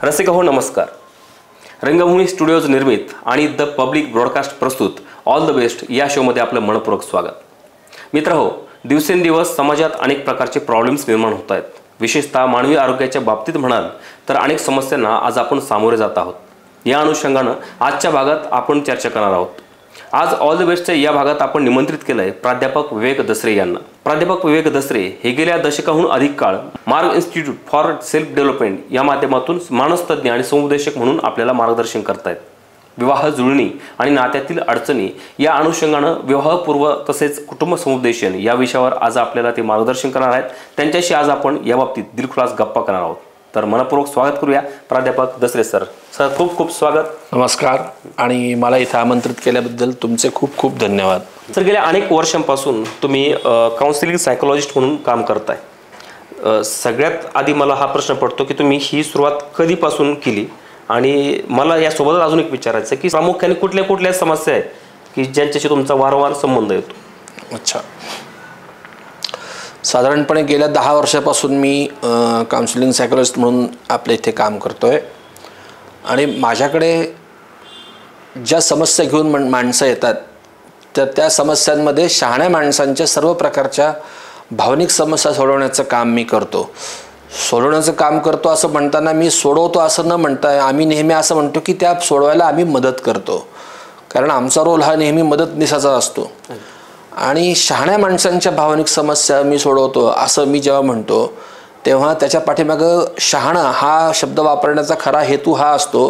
रसिक हो नमस्कार. रंगभूमी स्टुडिओज निर्मित आणि द पब्लिक ब्रॉडकास्ट प्रस्तुत ऑल द बेस्ट या शोमध्ये आपलं मनपूर्वक स्वागत. मित्रहो, दिवसेंदिवस समाजात अनेक प्रकारचे प्रॉब्लेम्स निर्माण होत आहेत. विशेषतः मानवी आरोग्याच्या बाबतीत म्हणाल तर अनेक समस्यांना आज आपण सामोरे जात आहोत. या अनुषंगानं आजच्या भागात आपण चर्चा करणार आहोत. आज ऑल द बेस्टच्या या भागात आपण निमंत्रित केलं आहे प्राध्यापक विवेक दसरे यांना. प्राध्यापक विवेक दसरे हे गेल्या दशकाहून अधिक काळ मार्ग इन्स्टिट्यूट फॉर सेल्फ डेव्हलपमेंट या माध्यमातून मानसतज्ञ आणि समुपदेशक म्हणून आपल्याला मार्गदर्शन करतायत. विवाह जुळणी आणि नात्यातील अडचणी या अनुषंगानं विवाहपूर्व तसेच कुटुंब समुपदेशन या विषयावर आज आपल्याला ते मार्गदर्शन करणार आहेत. त्यांच्याशी आज आपण या बाबतीत दिलखुलास गप्पा करणार आहोत. तर मनपूर्वक स्वागत करूया प्राध्यापक दसरे सर. सर खूप खूप स्वागत. नमस्कार आणि मला इथं आमंत्रित केल्याबद्दल तुमचे खूप खूप धन्यवाद. सर, गेल्या अनेक वर्षांपासून तुम्ही काउन्सिलिंग सायकोलॉजिस्ट म्हणून काम करताय. सगळ्यात आधी मला हा प्रश्न पडतो की तुम्ही ही सुरुवात कधीपासून केली आणि मला यासोबतच अजून एक विचारायचं की प्रामुख्याने कुठल्या कुठल्या समस्या आहेत की ज्यांच्याशी तुमचा वारंवार संबंध येतो. अच्छा, साधारणपणे गेल्या 10 वर्षापासून मी काउन्सिलिंग सायकोलॉजिस्ट म्हणून आपल्या इथे काम करतोय आणि माझ्याकडे ज्या समस्या घेऊन माणसं येतात तर त्या समस्यांमध्ये शहाण्या माणसांच्या सर्व प्रकारच्या भावनिक समस्या सोडवण्याचं काम मी करतो. सोडवण्याचं काम करतो असं म्हणताना मी सोडवतो असं न म्हणता आम्ही नेहमी असं म्हणतो की त्या सोडवायला आम्ही मदत करतो, कारण आमचा रोल हा नेहमी मदतनीसाचा असतो. आणि शहाण्या माणसांच्या भावनिक समस्या मी सोडवतो असं मी जेव्हा म्हणतो तेव्हा त्याच्या पाठीमागं शहाणा हा शब्द वापरण्याचा खरा हेतू हा असतो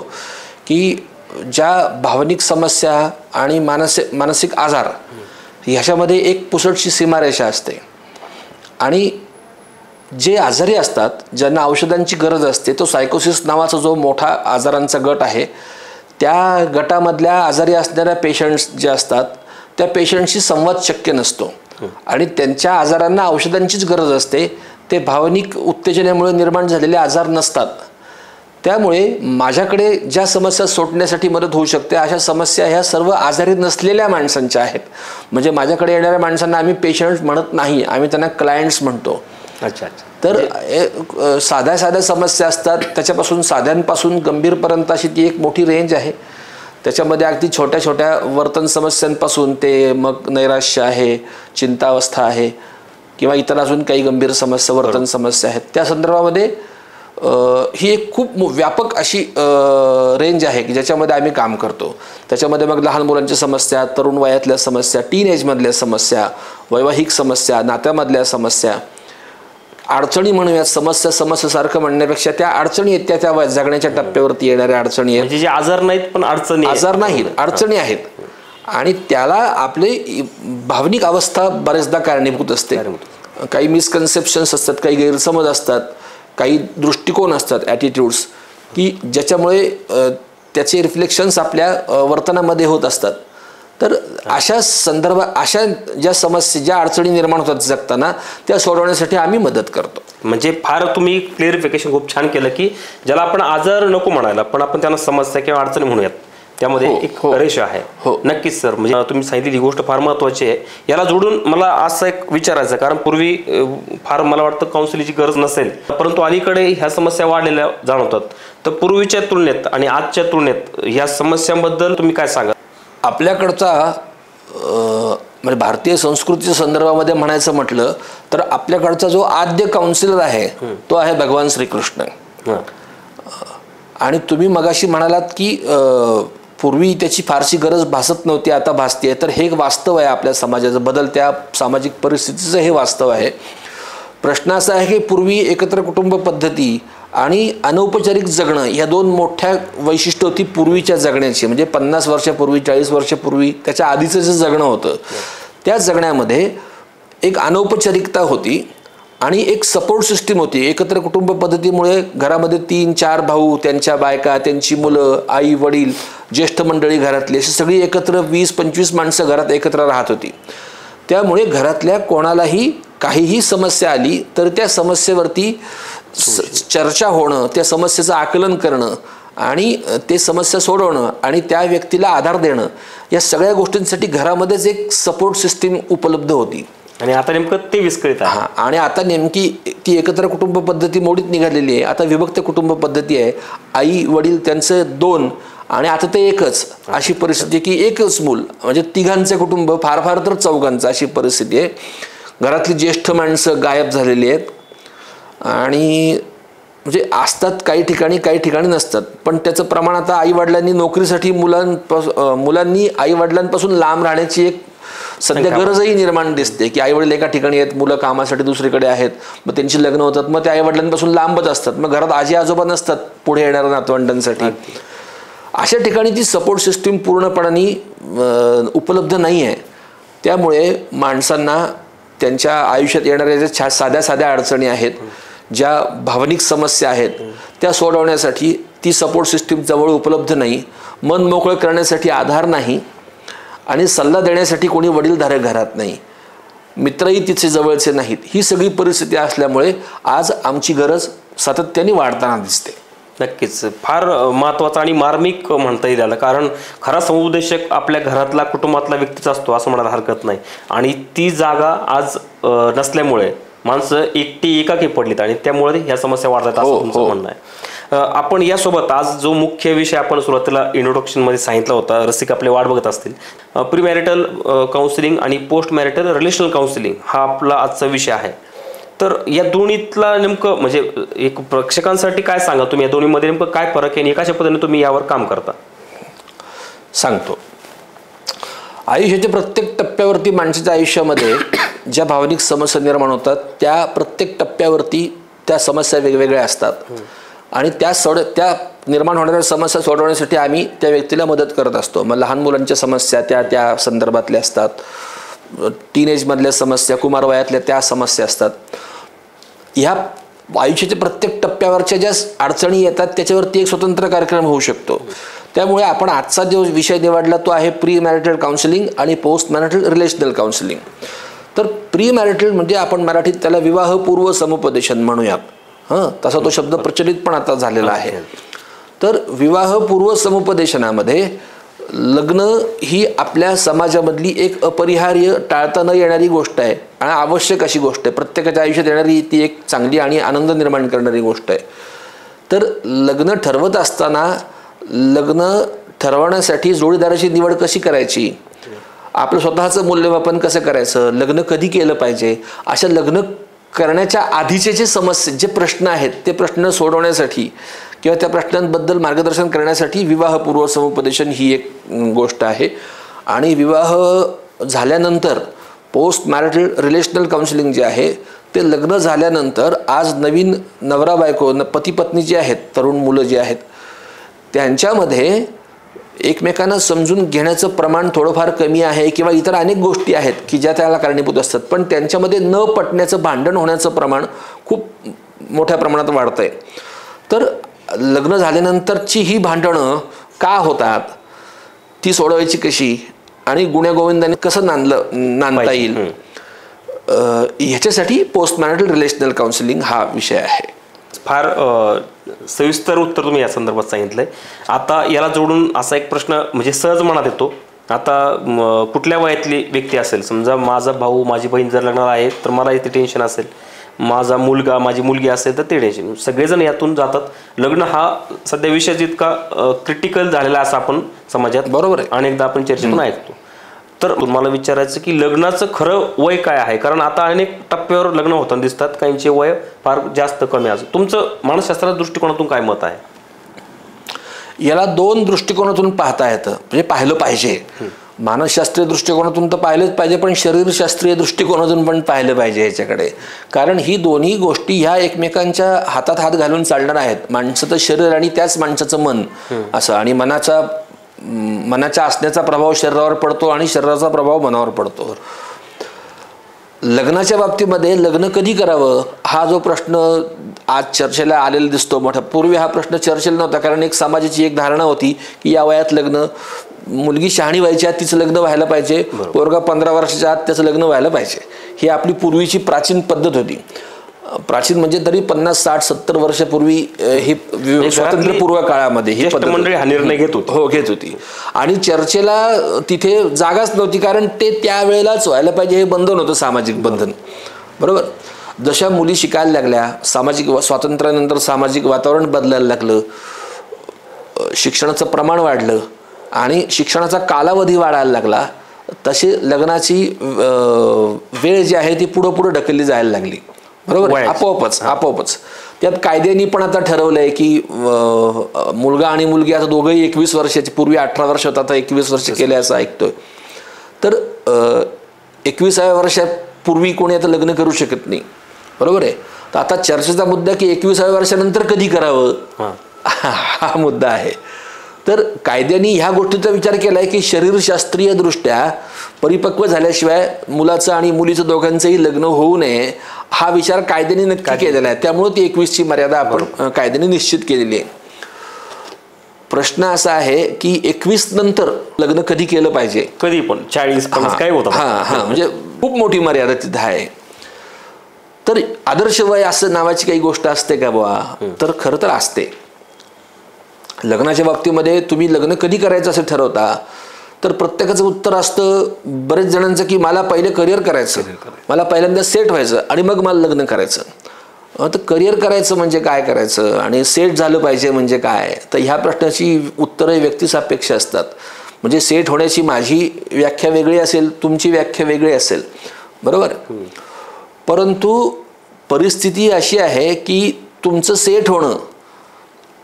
की ज्या भावनिक समस्या आणि मानसिक आजार ह्याच्यामध्ये एक पुसटशी सीमारेषा असते आणि जे आजारी असतात ज्यांना औषधांची गरज असते तो सायकोसिस नावाचा जो मोठा आजारांचा गट आहे त्या गटामधल्या आजारी असणाऱ्या पेशंट्स जे असतात त्या पेशंटशी संवाद शक्य नसतो आणि त्यांच्या आजारांना औषधांचीच गरज असते. ते भावनिक उत्तेजनेमुळे निर्माण झालेले आजार नसतात. त्यामुळे माझ्याकडे ज्या समस्या सोडण्यासाठी मदत होऊ शकते अशा समस्या ह्या सर्व आजारी नसलेल्या माणसांच्या आहेत. म्हणजे माझ्याकडे येणाऱ्या माणसांना आम्ही पेशंट्स म्हणत नाही, आम्ही त्यांना क्लायंट्स म्हणतो. अच्छा. तर साध्या साध्या समस्या असतात, त्याच्यापासून साध्यांपासून गंभीरपर्यंत अशी ती एक मोठी रेंज आहे. त्याच्यामध्ये अगदी छोट्या छोट्या वर्तन समस्यांपासून ते मग नैराश्य आहे, चिंतावस्था आहे किंवा इतर अजून काही गंभीर समस्या वर्तन समस्या आहेत. त्या संदर्भामध्ये ही एक खूप व्यापक अशी रेंज आहे की ज्याच्यामध्ये आम्ही काम करतो. त्याच्यामध्ये मग लहान मुलांच्या समस्या, तरुण वयातल्या समस्या, टीन एजमधल्या समस्या, वैवाहिक समस्या, नात्यामधल्या समस्या, अडचणी म्हणूयात. समस्यासारखं म्हणण्यापेक्षा त्या अडचणी आहेत, त्या जगण्याच्या टप्प्यावरती येणाऱ्या अडचणी आहेत. म्हणजे जे आजार नाहीत पण आजार नाहीत, अडचणी आहेत आणि त्याला आपली भावनिक अवस्था बरेचदा कारणीभूत असते. काही मिसकन्सेप्शन्स असतात, काही गैरसमज असतात, काही दृष्टिकोन असतात, ॲटिट्यूड्स की ज्याच्यामुळे त्याचे रिफ्लेक्शन्स आपल्या वर्तनामध्ये होत असतात. तर अशा संदर्भात अशा ज्या समस्या ज्या अडचणी निर्माण होतात जगताना त्या सोडवण्यासाठी आम्ही मदत करतो. म्हणजे फार तुम्ही क्लिअरिफिकेशन खूप छान केलं की ज्याला आपण आजार नको म्हणायला पण आपण त्यांना समस्या किंवा अडचणी म्हणूयात, त्यामध्ये एक रेषा आहे. नक्कीच सर, म्हणजे तुम्ही सांगितली ही गोष्ट फार महत्त्वाची आहे. याला जोडून मला असं एक विचारायचं, कारण पूर्वी फार मला वाटतं काउन्सिलिंगची गरज नसेल, परंतु अलीकडे ह्या समस्या वाढलेल्या जाणवतात. तर पूर्वीच्या तुलनेत आणि आजच्या तुलनेत ह्या समस्यांबद्दल तुम्ही काय सांगा? आपल्याकडचा म्हणजे भारतीय संस्कृतीच्या संदर्भामध्ये म्हणायचं म्हटलं तर आपल्याकडचा जो आद्य काउन्सिलर आहे तो आहे भगवान श्रीकृष्ण. आणि तुम्ही मगाशी म्हणालात की पूर्वी त्याची फारशी गरज भासत नव्हती, आता भासते. तर हे वास्तव आहे आपल्या समाजाचं, बदलत्या सामाजिक परिस्थितीचं हे वास्तव आहे. प्रश्न असा आहे की पूर्वी एकत्र कुटुंब पद्धती आणि अनौपचारिक जगणं ह्या दोन मोठ्या वैशिष्ट्य होती पूर्वीच्या जगण्याची. म्हणजे 50 वर्षापूर्वी 40 वर्षापूर्वी त्याच्या आधीचं जे जगणं होतं त्या जगण्यामध्ये एक अनौपचारिकता होती आणि एक सपोर्ट सिस्टीम होती. एकत्र कुटुंब पद्धतीमुळे घरामध्ये 3-4 भाऊ, त्यांच्या बायका, त्यांची मुलं, आई वडील, ज्येष्ठ मंडळी घरातली अशी सगळी एकत्र 20-25 माणसं घरात एकत्र राहत होती. त्यामुळे घरातल्या कोणालाही काहीही समस्या आली तर त्या समस्येवरती चर्चा होणं, त्या समस्येचं आकलन करणं आणि ते समस्या सोडवणं आणि त्या व्यक्तीला आधार देणं या सगळ्या गोष्टींसाठी घरामध्येच एक सपोर्ट सिस्टीम उपलब्ध होती. आणि आता नेमकं ते विस्कळीत आहे. हां, आणि आता नेमकी ती एकत्र कुटुंब पद्धती मोडीत निघालेली आहे. आता विभक्त कुटुंब पद्धती आहे. आई वडील त्यांचं 2 आणि आता ते एकच, अशी परिस्थिती की एकच मूल, म्हणजे तिघांचे कुटुंब, फार फार तर 4घांचं, अशी परिस्थिती आहे. घरातली ज्येष्ठ माणसं गायब झालेली आहेत आणि म्हणजे असतात काही ठिकाणी, काही ठिकाणी नसतात. पण त्याचं प्रमाण आता आईवडिलांनी नोकरीसाठी मुलांनी आईवडिलांपासून लांब राहण्याची एक सध्या गरजही निर्माण दिसते की आईवडील एका ठिकाणी आहेत, मुलं कामासाठी दुसरीकडे आहेत, मग त्यांची लग्न होतात, मग ते आईवडिलांपासून लांबच असतात, मग घरात आजी आजोबा नसतात पुढे येणाऱ्या नातवंडांसाठी. अशा ठिकाणी ती सपोर्ट सिस्टीम पूर्णपणे उपलब्ध नाही आहे. त्यामुळे माणसांना त्यांच्या आयुष्यात येणाऱ्या ज्या साध्या साध्या अडचणी आहेत, ज्या भावनिक समस्या आहेत, त्या सोडवण्यासाठी ती सपोर्ट सिस्टीम जवळ उपलब्ध नाही, मन मोकळं करण्यासाठी आधार नाही आणि सल्ला देण्यासाठी कोणी वडीलधारक घरात नाही, मित्रही तिचे जवळचे नाहीत. ही सगळी परिस्थिती असल्यामुळे आज आमची गरज सातत्याने वाढताना दिसते. नक्कीच फार महत्त्वाचा आणि मार्मिक म्हणता येईल याला, कारण खरा समुपदेशक आपल्या घरातला कुटुंबातला व्यक्तीच असतो असं म्हणायला हरकत नाही. आणि ती जागा आज नसल्यामुळे माणसं एकाकी पडलीत आणि त्यामुळे ह्या समस्या वाढतात असं तुमचं म्हणणं आहे. आपण यासोबत आज जो मुख्य विषय आपण सुरुवातीला इंट्रोडक्शनमध्ये सांगितला होता, रसिक आपले वाट बघत असतील, प्री मॅरिटल काउन्सिलिंग आणि पोस्ट मॅरिटल रिलेशनल काउन्सिलिंग हा आपला आजचा विषय आहे. तर या दोन्हीतला नेमकं म्हणजे एक प्रेक्षकांसाठी काय सांगा तुम्ही, या दोन्हीमध्ये नेमकं काय फरक आहे आणि कशा पद्धतीने तुम्ही यावर काम करता? सांगतो. आयुष्याच्या प्रत्येक टप्प्यावरती माणसाच्या आयुष्यामध्ये ज्या भावनिक समस्या निर्माण होतात त्या प्रत्येक टप्प्यावरती त्या समस्या वेगवेगळ्या असतात आणि त्या निर्माण होणाऱ्या समस्या सोडवण्यासाठी आम्ही त्या व्यक्तीला मदत करत असतो. मग लहान मुलांच्या समस्या त्या संदर्भातल्या असतात, टीनेजमधल्या समस्या, कुमार वयातल्या त्या समस्या असतात. ह्या आयुष्याच्या प्रत्येक टप्प्यावरच्या ज्या अडचणी येतात त्याच्यावरती एक स्वतंत्र कार्यक्रम होऊ शकतो. त्यामुळे आपण आजचा जो विषय निवडला तो आहे प्री मॅरिटल काउन्सिलिंग आणि पोस्ट मॅरिटल रिलेशनल काउन्सिलिंग. तर प्री मॅरिटल म्हणजे आपण मराठीत त्याला विवाहपूर्व समुपदेशन म्हणूयात. तसा तो शब्द प्रचलित पण आता झालेला आहे. तर विवाहपूर्व समुपदेशनामध्ये लग्न ही आपल्या समाजामधली एक अपरिहार्य, टाळता न येणारी गोष्ट आहे आणि आवश्यक अशी गोष्ट आहे. प्रत्येकाच्या आयुष्यात येणारी ती एक चांगली आणि आनंद निर्माण करणारी गोष्ट आहे. तर लग्न ठरवत असताना लग्न ठरवण्यासाठी जोडीदाराची निवड कशी करायची, आपलं स्वतःचं मूल्यमापन कसं करायचं, लग्न कधी केलं पाहिजे, अशा लग्न करण्याच्या आधीचे जे प्रश्न आहेत ते प्रश्न सोडवण्यासाठी किंवा त्या प्रश्नांबद्दल मार्गदर्शन करण्यासाठी विवाहपूर्व समुपदेशन ही एक गोष्ट आहे. आणि विवाह झाल्यानंतर पोस्ट मॅरिटल रिलेशनल काउन्सिलिंग जे आहे ते लग्न झाल्यानंतर आज नवीन नवरा बायको, पती पत्नी जे आहेत, तरुण मुलं जे आहेत, त्यांच्यामध्ये एकमेकांना समजून घेण्याचं प्रमाण थोडंफार कमी आहे किंवा इतर अनेक गोष्टी आहेत की ज्या त्याला कारणीभूत असतात. पण त्यांच्यामध्ये न पटण्याचं, भांडण होण्याचं प्रमाण खूप मोठ्या प्रमाणात वाढतं आहे. तर लग्न झाल्यानंतरची ही भांडणं का होतात, ती सोडवायची कशी आणि गुण्यागोविंदाने कसं नांदता येईल, ह्याच्यासाठी पोस्ट मॅरिटल रिलेशनल काउन्सिलिंग हा विषय आहे. फार सविस्तर उत्तर तुम्ही या संदर्भात सांगितलंय. आता याला जोडून असा एक प्रश्न म्हणजे सहज मनात येतो. आता कुठल्या वयातली व्यक्ती असेल, समजा माझा भाऊ माझी बहीण जर लग्नाला आहे तर मला इथे टेन्शन असेल, माझा मुलगा माझी मुलगी असेल तर ते टेन्शन, सगळेजण यातून जातात. लग्न हा सध्या विषय जितका क्रिटिकल झालेला असं आपण समाजात बरोबर आहे अनेकदा आपण चर्चेतून ऐकतो. तर तुम्हाला विचारायचं की लग्नाचं खरं वय काय आहे, कारण आता अनेक टप्प्यावर लग्न होताना दिसतात, काहींचे वय फार जास्त कमी असतं. तुमचं मानसशास्त्राच्या दृष्टिकोनातून काय मत आहे? याला 2 दृष्टिकोनातून पाहता येतं, म्हणजे पाहिलं पाहिजे. मानसशास्त्रीय दृष्टिकोनातून तर पाहिलंच पाहिजे, पण शरीरशास्त्रीय दृष्टिकोनातून पण पाहिलं पाहिजे याच्याकडे. कारण ही दोन्ही गोष्टी ह्या एकमेकांच्या हातात हात घालून चालणार आहेत. माणसाचं शरीर आणि त्याच माणसाचं मन असं, आणि मनाच्या असण्याचा प्रभाव शरीरावर पडतो आणि शरीराचा प्रभाव मनावर पडतो. लग्नाच्या बाबतीमध्ये लग्न कधी करावं हा जो प्रश्न आज चर्चेला आलेला दिसतो मोठा, पूर्वी हा प्रश्न चर्चेला नव्हता. कारण एक समाजाची एक धारणा होती की या वयात लग्न, मुलगी शहाणी व्हायच्या आत तिचं लग्न व्हायला पाहिजे, पोरगा 15 वर्षाच्या आत त्याचं लग्न व्हायला पाहिजे, ही आपली पूर्वीची प्राचीन पद्धत होती. प्राचीन म्हणजे तरी 50, 60, 70 वर्षापूर्वी ही स्वातंत्र्यपूर्व काळामध्ये ही पद्धत मंडळी हा निर्णय घेत होती. हो, घेत होती. आणि चर्चेला तिथे जागाच नव्हती, कारण ते त्यावेळेलाच व्हायला पाहिजे हे बंधन होतं, सामाजिक बंधन. बरोबर. जशा मुली शिकायला लागल्या, सामाजिक स्वातंत्र्यानंतर सामाजिक वातावरण बदलायला लागलं, शिक्षणाचं प्रमाण वाढलं आणि शिक्षणाचा कालावधी वाढायला लागला, तशी लग्नाची वेळ जी आहे ती पुढं पुढं ढकलली जायला लागली. बरोबर. आपोआपच त्यात कायद्याने पण आता ठरवलंय की मुलगा आणि मुलगी आता दोघंही 21 वर्षाची, पूर्वी 18 वर्ष होता, आता 21 वर्ष केले असं ऐकतोय. तर 21व्या वर्षापूर्वी कोणी आता लग्न करू शकत नाही. बरोबर आहे. तर आता चर्चेचा मुद्दा की 21व्या वर्षानंतर कधी करावं हा मुद्दा आहे. तर कायद्याने ह्या गोष्टीचा विचार केलाय की शरीरशास्त्रीय दृष्ट्या परिपक्व झाल्याशिवाय मुलाचं आणि मुलीचं दोघांचंही लग्न होऊ नये हा विचार कायद्याने नक्की केलेला आहे. त्यामुळे ती 21ची मर्यादा आपण कायद्याने निश्चित केलेली आहे. प्रश्न असा आहे की 21 नंतर लग्न कधी केलं पाहिजे. कधी पण 40-50 काय होतं. म्हणजे खूप मोठी मर्यादा तिथे आहे. तर आदर्श वय असं नावाची काही गोष्ट असते का बुवा, तर खरं तर असते. लग्नाच्या बाबतीमध्ये तुम्ही लग्न कधी करायचं असं ठरवता तर प्रत्येकाचं उत्तर असतं बरेच जणांचं की मला पहिले करिअर करायचं, मला पहिल्यांदा सेट व्हायचं आणि मग मला लग्न करायचं. तर करिअर करायचं म्हणजे काय करायचं आणि सेट झालं पाहिजे म्हणजे काय, तर ह्या प्रश्नाची उत्तरं व्यक्तिसापेक्ष असतात. म्हणजे सेट होण्याची माझी व्याख्या वेगळी असेल, तुमची व्याख्या वेगळी असेल. बरोबर. परंतु परिस्थिती अशी आहे की तुमचं सेट होणं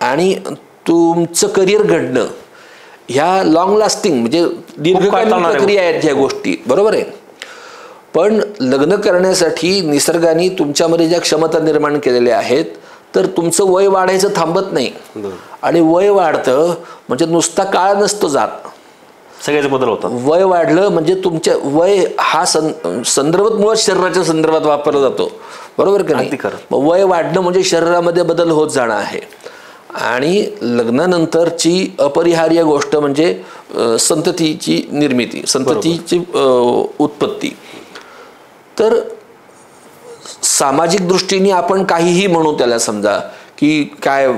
आणि तुमचं करिअर घडणं ह्या लॉंग लास्टिंग म्हणजे दीर्घकालीन प्रक्रिया आहेत ह्या गोष्टी. बरोबर आहे. पण लग्न करण्यासाठी निसर्गाने तुमच्यामध्ये ज्या क्षमता निर्माण केलेल्या आहेत तर तुमचं वय वाढायचं थांबत नाही. आणि वय वाढतं म्हणजे नुसता काळ नसतो जात, सगळ्याच बदल होतात. वय वाढलं म्हणजे तुमच्या वय हा संदर्भात मुळात शरीराच्या संदर्भात वापरला जातो. बरोबर का नाही. वय वाढणं म्हणजे शरीरामध्ये बदल होत जाणं आहे. आणि लग्नानंतरची अपरिहार्य गोष्ट म्हणजे संततीची निर्मिती, संततीची उत्पत्ती. तर सामाजिक दृष्टीने आपण काहीही म्हणू त्याला, समजा की काय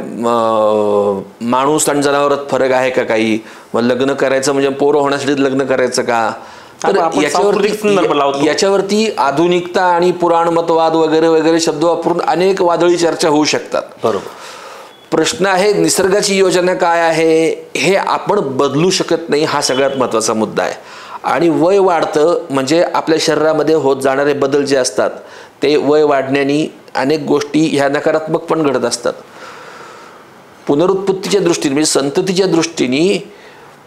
माणूस आणि जनावरात फरक आहे का काही, मग लग्न करायचं म्हणजे पोरं होण्यासाठी लग्न करायचं का, तर याच्यावरती आधुनिकता आणि पुराणमतवाद वगैरे वगैरे शब्द वापरून अनेक वादळी चर्चा होऊ शकतात. बरोबर. प्रश्न आहे निसर्गाची योजना काय आहे हे आपण बदलू शकत नाही, हा सगळ्यात महत्त्वाचा मुद्दा आहे. आणि वय वाढतं म्हणजे आपल्या शरीरामध्ये होत जाणारे बदल जे असतात ते वय वाढण्याने अनेक गोष्टी ह्या नकारात्मक पण घडत असतात. पुनरुत्पत्तीच्या दृष्टीने म्हणजे संततीच्या दृष्टीने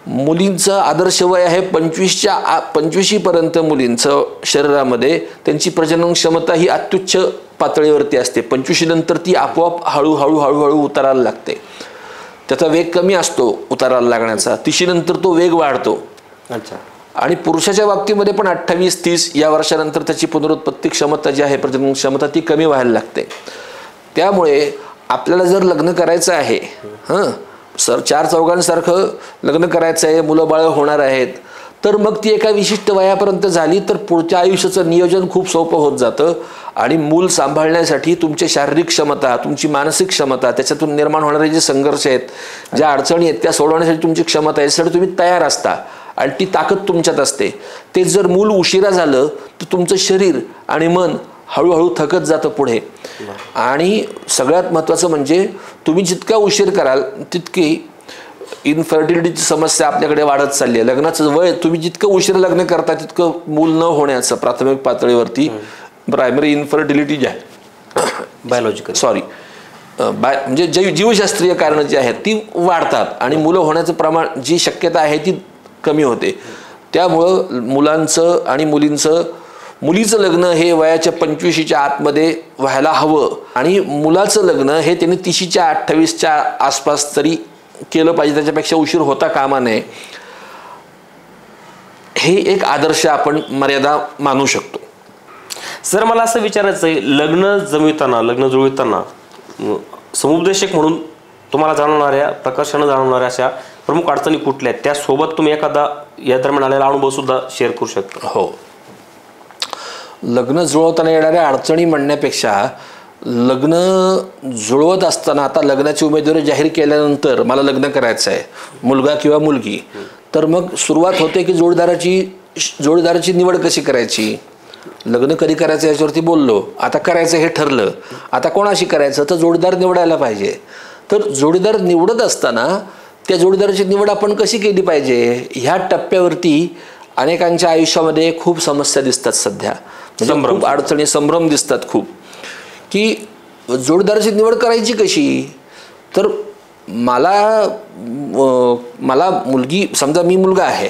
मुलींचं आदर्श वय आहे 25 पर्यंत मुलींचं शरीरामध्ये त्यांची प्रजनन क्षमता ही अत्युच्च पातळीवरती असते. 25 नंतर ती आपोआप हळूहळू उतारायला लागते. त्याचा वेग कमी असतो उतारायला लागण्याचा, 30 नंतर तो वेग वाढतो. अच्छा. आणि पुरुषाच्या बाबतीमध्ये पण 28-30 या वर्षानंतर त्याची पुनरुत्पत्ती क्षमता जी आहे, प्रजनन क्षमता, ती कमी व्हायला लागते. त्यामुळे आपल्याला जर लग्न करायचं आहे, सर 4 चौघांसारखं लग्न करायचं आहे, मुलं बाळं होणार आहेत, तर मग ती एका विशिष्ट वयापर्यंत झाली तर पुढच्या आयुष्याचं नियोजन खूप सोपं होत जातं. आणि मूल सांभाळण्यासाठी तुमची शारीरिक क्षमता, तुमची मानसिक क्षमता, त्याच्यातून निर्माण होणारे जे संघर्ष आहेत, ज्या अडचणी आहेत त्या सोडवण्यासाठी तुमची क्षमता आहे, यासाठी तुम्ही तयार असता आणि ती ताकद तुमच्यात असते. ते जर मूल उशिरा झालं तर तुमचं शरीर आणि मन हळूहळू थकत जातं पुढे. आणि सगळ्यात महत्त्वाचं म्हणजे तुम्ही जितका उशीर कराल तितकी इनफर्टिलिटीची समस्या आपल्याकडे वाढत चालली आहे. लग्नाचं वय तुम्ही जितकं उशीर लग्न करता तितकं मूल न होण्याचं प्राथमिक पातळीवरती प्रायमरी इन्फर्टिलिटी जी आहे, बायोलॉजिकल म्हणजे जीवशास्त्रीय कारणं जी आहेत ती वाढतात आणि मुलं होण्याचं प्रमाण, जी शक्यता आहे ती कमी होते. त्यामुळं मुलांचं आणि मुलीचं लग्न हे वयाच्या 25च्या आतमध्ये व्हायला हवं आणि मुलाचं लग्न हे त्यांनी 30च्या 28च्या आसपास तरी केलं पाहिजे, त्याच्यापेक्षा उशीर होता कामा नये. हे एक आदर्श आपण मर्यादा मानू शकतो. सर मला असं विचारायचं आहे, लग्न जुळविताना समुपदेशक म्हणून तुम्हाला जाणवणाऱ्या, प्रकर्षानं जाणवणाऱ्या अशा प्रमुख अडचणी कुठल्या आहेत, त्यासोबत तुम्ही एखादा या दरम्यान आलेला अनुभव सुद्धा शेअर करू शकता. हो. लग्न जुळवताना येणाऱ्या अडचणी म्हणण्यापेक्षा लग्न जुळवत असताना आता लग्नाची उमेदवारी जाहीर केल्यानंतर मला लग्न करायचं आहे, मुलगा किंवा मुलगी, तर मग सुरुवात होते की जोडीदाराची निवड कशी करायची. लग्न कधी करायचं याच्यावरती बोललो, आता करायचं हे ठरलं, आता कोणाशी करायचं तर जोडीदार निवडायला पाहिजे. तर जोडीदार निवडत असताना त्या जोडीदाराची निवड आपण कशी केली पाहिजे, ह्या टप्प्यावरती अनेकांच्या आयुष्यामध्ये खूप समस्या दिसतात सध्या. म्हणजे खूप अडचणी, संभ्रम दिसतात खूप, की जोडीदाराची निवड करायची कशी. तर मला मुलगी, समजा मी मुलगा आहे,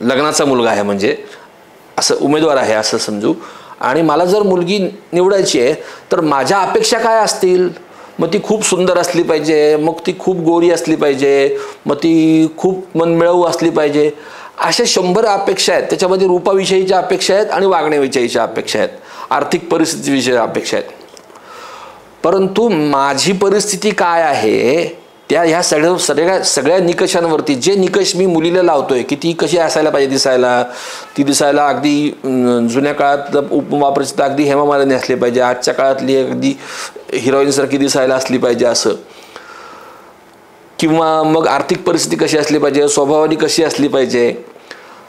लग्नाचा मुलगा आहे, म्हणजे असं उमेदवार आहे असं समजू, आणि मला जर मुलगी निवडायची आहे तर माझ्या अपेक्षा काय असतील. मग ती खूप सुंदर असली पाहिजे, मग ती खूप गोरी असली पाहिजे, मग ती खूप मनमिळावू असली पाहिजे. अशा 100 अपेक्षा आहेत. त्याच्यामध्ये रूपाविषयीच्या अपेक्षा आहेत आणि वागण्याविषयीच्या अपेक्षा आहेत, आर्थिक परिस्थितीविषयी अपेक्षा आहेत. परंतु माझी परिस्थिती काय आहे ह्या सगळ्या निकषांवरती, जे निकष मी मुलीला लावतोय की ती कशी असायला पाहिजे, ती दिसायला अगदी जुन्या काळात उपमापरिचित अगदी हेमा मालिनी असली पाहिजे, आजच्या काळातली अगदी हिरोईनसारखी दिसायला असली पाहिजे असं, किंवा मग आर्थिक परिस्थिती कशी असली पाहिजे, स्वभावानी कशी असली पाहिजे.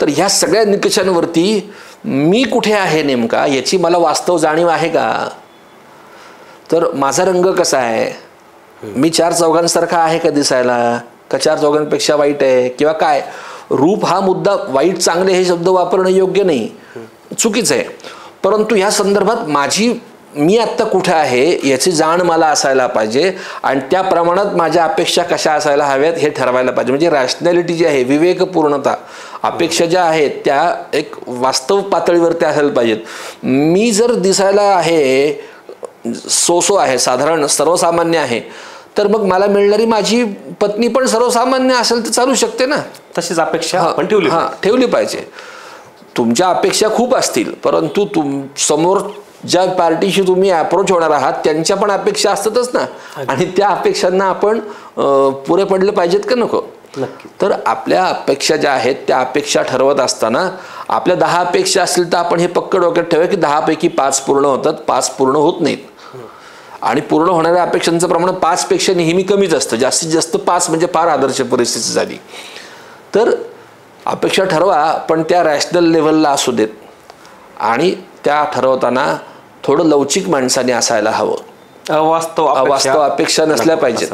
तर ह्या सगळ्या निकषांवरती मी कुठे आहे नेमका याची मला वास्तव जाणीव आहे का. तर माझा रंग कसा आहे, मी 4 चौघांसारखा आहे का दिसायला, का 4 चौघांपेक्षा वाईट आहे, किंवा काय. रूप हा मुद्दा, वाईट चांगले हे शब्द वापरणं योग्य नाही, चुकीचं आहे. परंतु ह्या संदर्भात मी आत्ता कुठे आहे याची जाण मला असायला पाहिजे, आणि त्या प्रमाणात माझ्या अपेक्षा कशा असायला हव्यात हे ठरवायला पाहिजे. म्हणजे रॅशनॅलिटी जी आहे, विवेकपूर्णता, अपेक्षा ज्या आहेत त्या एक वास्तव पातळीवरती असायला पाहिजेत. मी जर दिसायला आहे सो आहे, साधारण सर्वसामान्य आहे, तर मग मला मिळणारी माझी पत्नी पण सर्वसामान्य असेल तर चालू शकते ना. तशीच अपेक्षा आपण ठेवली पाहिजे. तुमच्या अपेक्षा खूप असतील, परंतु समोर ज्या पार्टीशी तुम्ही अप्रोच होणार आहात त्यांच्या पण अपेक्षा असतातच ना, आणि त्या अपेक्षांना आपण पुरे पडले पाहिजेत का नको. तर आपल्या अपेक्षा ज्या आहेत त्या अपेक्षा ठरवत असताना आपल्या 10 अपेक्षा असतील तर आपण हे पक्क डोक्यात ठेवूया की 10 पैकी 5 पूर्ण होतात, 5 पूर्ण होत नाहीत. आणि पूर्ण होणाऱ्या अपेक्षांचं प्रमाण 5 पेक्षा नेहमी कमीच असतं. जास्तीत जास्त 5 म्हणजे फार आदर्श परिस्थिती झाली. तर अपेक्षा ठरवा, पण त्या रॅशनल लेव्हलला असू देत, आणि त्या ठरवताना थोडं लवचिक माणसाने असायला हवं. अवास्तव अपेक्षा नसल्या पाहिजेत.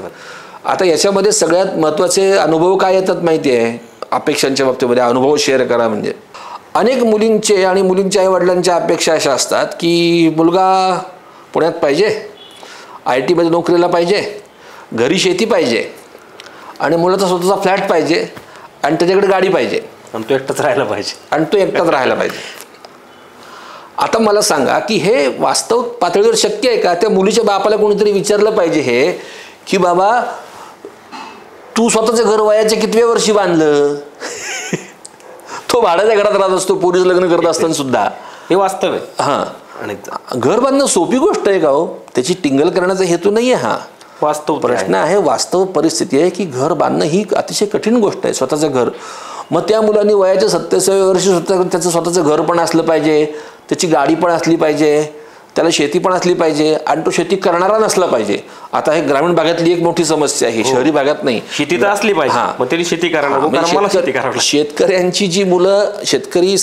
आता याच्यामध्ये सगळ्यात महत्त्वाचे अनुभव काय येतात माहिती आहे, अपेक्षांच्या बाबतीमध्ये अनुभव शेअर करा. म्हणजे अनेक मुलींचे आणि मुलींच्या आईवडिलांच्या अपेक्षा अशा असतात की मुलगा पुण्यात पाहिजे, IT मध्ये नोकरीला पाहिजे, घरी शेती पाहिजे, आणि मुलाचा स्वतःचा फ्लॅट पाहिजे, आणि त्याच्याकडे गाडी पाहिजे, आणि तो एकटाच राहायला पाहिजे. आता मला सांगा की हे वास्तव पातळीवर शक्य आहे का. त्या मुलीच्या बापाला कोणीतरी विचारलं पाहिजे हे की बाबा तू स्वतःचं घर वयाच्या कितव्या वर्षी बांधलं. तो भाड्याच्या घरात राहत असतो, पोरीचं लग्न करत असताना सुद्धा. हे वास्तव आहे. हां, आणि घर बांधणं सोपी गोष्ट आहे का हो, त्याची टिंगल करण्याचा हेतू नाही आहे. हा वास्तव प्रश्न आहे, वास्तव परिस्थिती आहे की घर बांधणं ही अतिशय कठीण गोष्ट आहे, स्वतःचं घर. मग त्या मुलांनी वयाच्या 27व्या वर्षी त्याचं स्वतःचं घर पण असलं पाहिजे, त्याची गाडी पण असली पाहिजे, त्याला शेती पण असली पाहिजे, आणि तो शेती करणारा नसला पाहिजे. आता हे ग्रामीण भागातली एक मोठी समस्या आहे, शहरी भागात नाही. शेती तर असली पाहिजे, मग त्यांनी शेती करणार. शेतकऱ्यांची जी मुलं, शेतकरी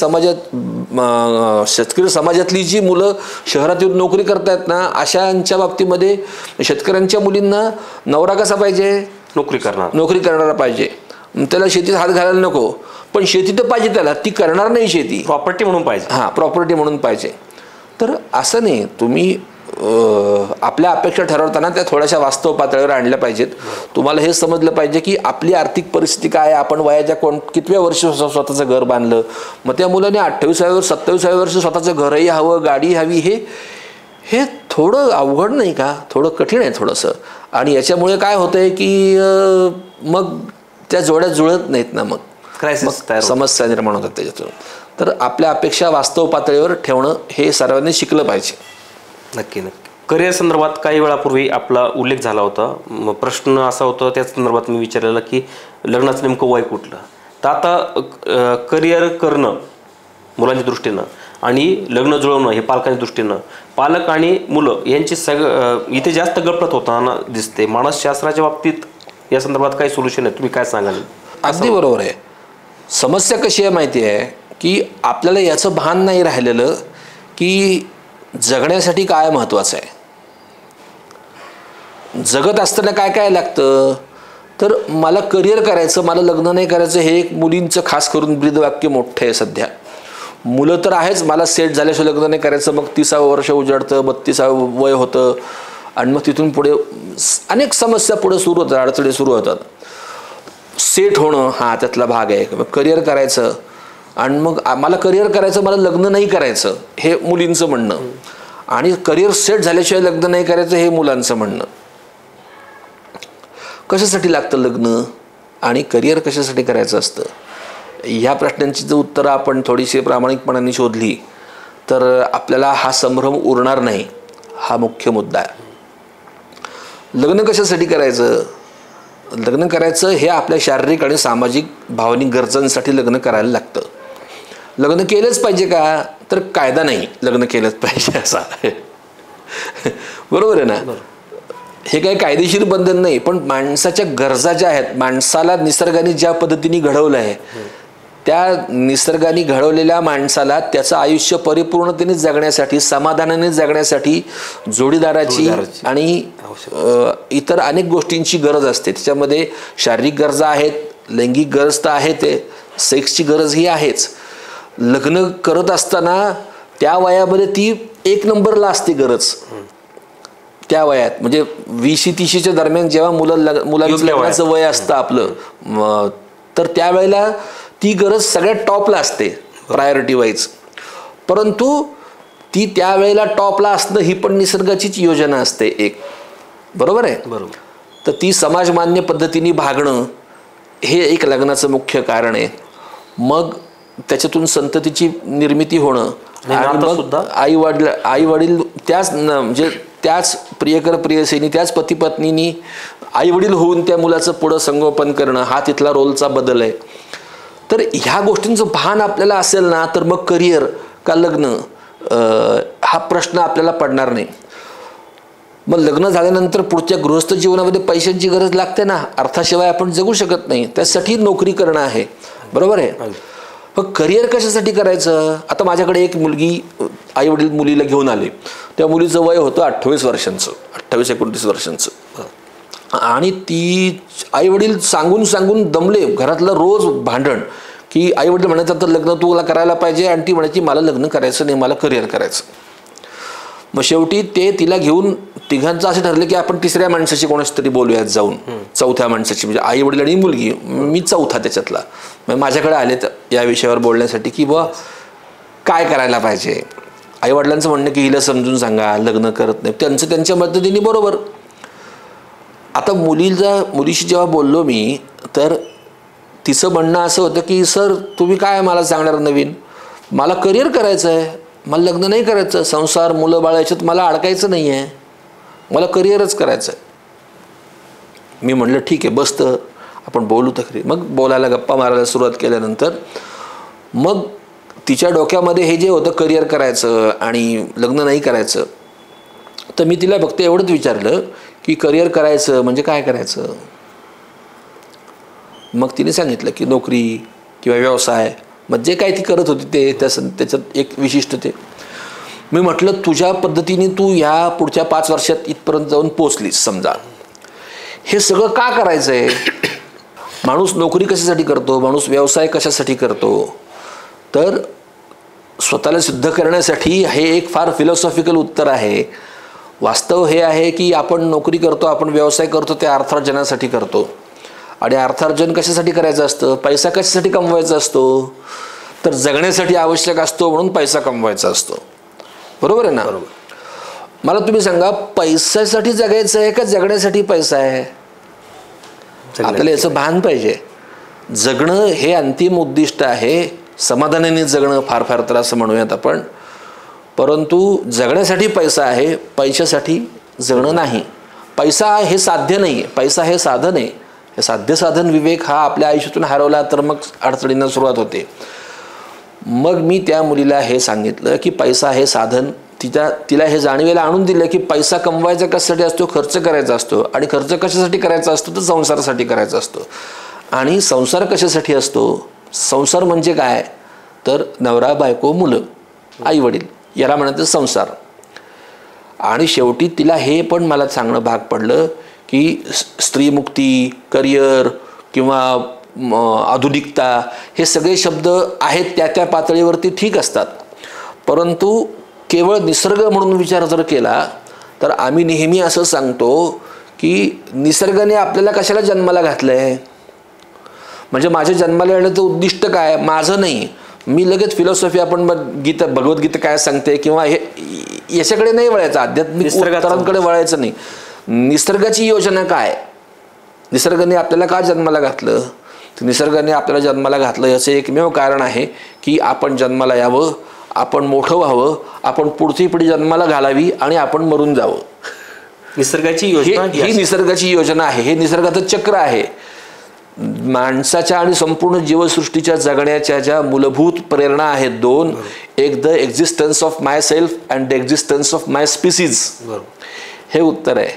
समाजातली जी मुलं शहरात येऊन नोकरी करतायत ना, अशांच्या बाबतीमध्ये शेतकऱ्यांच्या मुलींना नवरा कसा पाहिजे, नोकरी करणारा पाहिजे. त्याला शेतीत हात घालायला नको, पण शेती तर पाहिजे त्याला, ती करणार नाही शेती, प्रॉपर्टी म्हणून पाहिजे. प्रॉपर्टी म्हणून पाहिजे. तर असं नाही, तुम्ही आपल्या अपेक्षा ठरवताना त्या थोड्याशा वास्तव पातळीवर आणल्या पाहिजेत. तुम्हाला हे समजलं पाहिजे की आपली आर्थिक परिस्थिती काय आहे, आपण वयाच्या कितव्या वर्षी स्वतःचं घर बांधलं. मग त्या मुलाने 28व्या 27व्या वर्षी स्वतःचं घरही हवं, गाडी हवी. हे थोडं अवघड नाही का, थोडं कठीण आहे थोडंसं. आणि याच्यामुळे काय होतंय की मग त्या जोड्या जुळत नाहीत ना, मग समस्या निर्माण होतात त्याच्यातून. तर आपल्या अपेक्षा वास्तव पातळीवर ठेवणं हे सर्वांनी शिकलं पाहिजे. नक्की. करिअर संदर्भात काही वेळापूर्वी आपला उल्लेख झाला होता. मग प्रश्न असा होता त्या संदर्भात मी विचारलेला की लग्नाचं नेमकं वय कुठलं. तर आता करिअर करणं मुलांच्या दृष्टीनं आणि लग्न जुळवणं हे पालकांच्या दृष्टीनं पालक आणि मुलं यांची इथे जास्त गडबड होताना दिसते. मानसशास्त्राच्या बाबतीत या संदर्भात काही सोल्युशन आहे, तुम्ही काय सांगाल? अगदी बरोबर आहे. समस्या कशी आहे माहिती आहे की आपल्याला याचं भान नाही राहिलेलं की जगण्यासाठी काय महत्त्वाचं आहे. जगत असताना काय काय लागतं, तर मला करिअर करायचं, मला लग्न नाही करायचं, हे एक मुलींचं खास करून ब्रीदवाक्य मोठं आहे सध्या. मुलं तर आहेच, मला सेट झाल्याशिवाय लग्न नाही करायचं, मग 30वं वर्ष उजाडतं, 32वं वय होतं आणि मग तिथून पुढे अनेक समस्या पुढे सुरू होतात, अडचणी सुरू होतात. सेट होणं हा त्यातला भाग आहे. मग करिअर करायचं आणि मग मला करिअर करायचं, मला लग्न नाही करायचं हे मुलींचं म्हणणं, आणि करिअर सेट झाल्याशिवाय लग्न नाही करायचं हे मुलांचं म्हणणं. कशासाठी लागतं लग्न आणि करिअर कशासाठी करायचं असतं, ह्या प्रश्नांची जर उत्तरं आपण थोडीशी प्रामाणिकपणाने शोधली तर आपल्याला हा संभ्रम उरणार नाही. हा मुख्य मुद्दा आहे. लग्न कशासाठी करायचं, लग्न करायचं हे आपल्या शारीरिक आणि सामाजिक भावनिक गरजांसाठी लग्न करायला लागतं. लग्न केलंच पाहिजे का, तर कायदा नाही लग्न केलंच पाहिजे असा. बरोबर आहे ना. हे काही कायदेशीर बंधन नाही, पण माणसाच्या गरजा ज्या आहेत, माणसाला निसर्गाने ज्या पद्धतीने घडवलं आहे त्या निसर्गाने घडवलेल्या माणसाला त्याचं आयुष्य परिपूर्णतेने जगण्यासाठी, समाधानाने जगण्यासाठी जोडीदाराची आणि इतर अनेक गोष्टींची गरज असते. त्याच्यामध्ये शारीरिक गरजा आहेत, लैंगिक गरज तर आहे, ते सेक्सची गरज ही आहेच. लग्न करत असताना त्या वयामध्ये ती 1 नंबरला असते गरज. त्या वयात म्हणजे 20-30च्या दरम्यान जेव्हा मुलांचं लग्नाचं वय असतं आपलं, तर त्यावेळेला ती गरज सगळ्यात टॉपला असते प्रायोरिटी वाईज. परंतु ती त्यावेळेला टॉपला असणं ही पण निसर्गाचीच योजना असते एक. बरोबर आहे. बरोबर. तर ती समाजमान्य पद्धतीने भागणं हे एक लग्नाचं मुख्य कारण आहे. मग त्याच्यातून संततीची निर्मिती होणं आणि मग आई वडील त्याच म्हणजे त्याच प्रियकर प्रियसीनी, त्याच पती पत्नीनी आई वडील होऊन त्या मुलाचं पुढं संगोपन करणं हा तिथला रोलचा बदल आहे. तर ह्या गोष्टींचं भान आपल्याला असेल ना, तर मग करिअर का लग्न हा प्रश्न आपल्याला पडणार नाही. मग लग्न झाल्यानंतर पुढच्या गृहस्थ जीवनामध्ये पैशांची गरज लागते ना, अर्थाशिवाय आपण जगू शकत नाही. त्यासाठी नोकरी करणं आहे. बरोबर आहे. मग करिअर कशासाठी करायचं. आता माझ्याकडे एक मुलगी, आई वडील मुलीला घेऊन आले, त्या मुलीचं वय होतं 28 वर्षांचं, 28-29 वर्षांचं, आणि ती आई वडील सांगून सांगून दमले. घरातलं रोज भांडण की आई वडील म्हणायचं तर लग्न तुला करायला पाहिजे, आणि ती म्हणायची मला लग्न करायचं नाही, मला करिअर करायचं. मग शेवटी ते तिला घेऊन तिघांचं असं ठरलं की आपण 3ऱ्या माणसाची कोणाशी तरी बोलूयात जाऊन, 4थ्या माणसाची, म्हणजे आई वडील आणि मुलगी, मी 4था त्याच्यातला. मग माझ्याकडे आले या विषयावर बोलण्यासाठी की बुवा काय करायला पाहिजे. आई वडिलांचं म्हणणं की हिला समजून सांगा, लग्न करत नाही, त्यांचं त्यांच्या पद्धतीने बरोबर. आता मुलीशी जेव्हा बोललो मी, तर तिचं म्हणणं असं होतं की सर तुम्ही काय मला सांगणार नवीन, मला करिअर करायचं आहे, मला लग्न नाही करायचं, संसार मुलं बाळ याच्यात मला अडकायचं नाही आहे, मला करिअरच करायचं आहे. मी म्हणलं ठीक आहे, बसतं आपण बोलू तर खरी. मग बोलायला गप्पा मारायला सुरुवात केल्यानंतर मग तिच्या डोक्यामध्ये हे जे होतं करिअर करायचं आणि लग्न नाही करायचं, तर मी तिला फक्त एवढंच विचारलं की करिअर करायचं म्हणजे काय करायचं. मग तिने सांगितलं की नोकरी किंवा व्यवसाय, मग जे काय ती करत होती ते त्याच्यात एक विशिष्ट ते. मी म्हटलं तुझ्या पद्धतीने तू ह्या पुढच्या 5 वर्षात इथपर्यंत जाऊन पोचलीस समजा, हे सगळं का करायचं आहे. माणूस नोकरी कशासाठी करतो, माणूस व्यवसाय कशासाठी करतो, तर स्वतःला सिद्ध करण्यासाठी. हे एक फार फिलॉसॉफिकल उत्तर आहे. वास्तव हे आहे की आपण नोकरी करतो, आपण व्यवसाय करतो, ते अर्थार्जनासाठी करतो. आणि अर्थार्जन कशासाठी करायचं असतं, पैसा कशासाठी कमवायचा असतो, तर जगण्यासाठी आवश्यक असतो म्हणून पैसा कमवायचा असतो. बरोबर आहे ना. मला तुम्ही सांगा, पैशासाठी जगायचं आहे का जगण्यासाठी पैसा आहे. आपल्याला याचं भान पाहिजे. जगणं हे अंतिम उद्दिष्ट आहे, समाधानाने जगणं फार फार तर असं म्हणूयात आपण. परंतु जगण्यासाठी पैसा आहे, पैशासाठी जगणं नाही. पैसा हे साध्य नाही आहे, पैसा हे साधन आहे. हे साध्य साधन विवेक हा आपल्या आयुष्यातून हरवला तर मग अडचणींना सुरुवात होते. मग मी त्या मुलीला हे सांगितलं की पैसा हे साधन, तिला हे जाणीवेला आणून दिलं की पैसा कमवायचा कशासाठी असतो, खर्च करायचा असतो. आणि खर्च कशासाठी करायचा असतो, तर संसारासाठी करायचा असतो. आणि संसार कशासाठी असतो, संसार म्हणजे काय, तर नवरा बायको मुलं आई वडील याला म्हणायचं संसार. आणि शेवटी तिला हे पण मला सांगणं भाग पडलं की स्त्रीमुक्ती, करिअर किंवा आधुनिकता हे सगळे शब्द आहेत त्या त्या पातळीवरती ठीक असतात, परंतु केवळ निसर्ग म्हणून विचार जर केला तर आम्ही नेहमी असं सांगतो की निसर्गाने आपल्याला कशाला जन्माला घातलंय, म्हणजे माझ्या जन्माला येण्याचं उद्दिष्ट काय, माझं नाही. मी लगेच फिलॉसॉफी आपण भगवद्गीता काय सांगते किंवा हे याच्याकडे नाही वळायचं, आध्यात्मिक उत्तरांकडे वळायचं नाही. निसर्गाची योजना काय, निसर्गाने आपल्याला का जन्माला घातलं, निसर्गाने आपल्याला जन्माला घातलं याचं एकमेव कारण आहे की आपण जन्माला यावं, आपण मोठं व्हावं, आपण पुढची पिढी जन्माला घालावी आणि आपण मरून जावं. निसर्गाची योजना ही निसर्गाची योजना आहे, हे निसर्गाचं चक्र आहे. माणसाच्या आणि संपूर्ण जीवसृष्टीच्या जगण्याच्या ज्या मूलभूत प्रेरणा आहेत दोन, एक the existence of my self and the existence of my species, हे उत्तर आहे.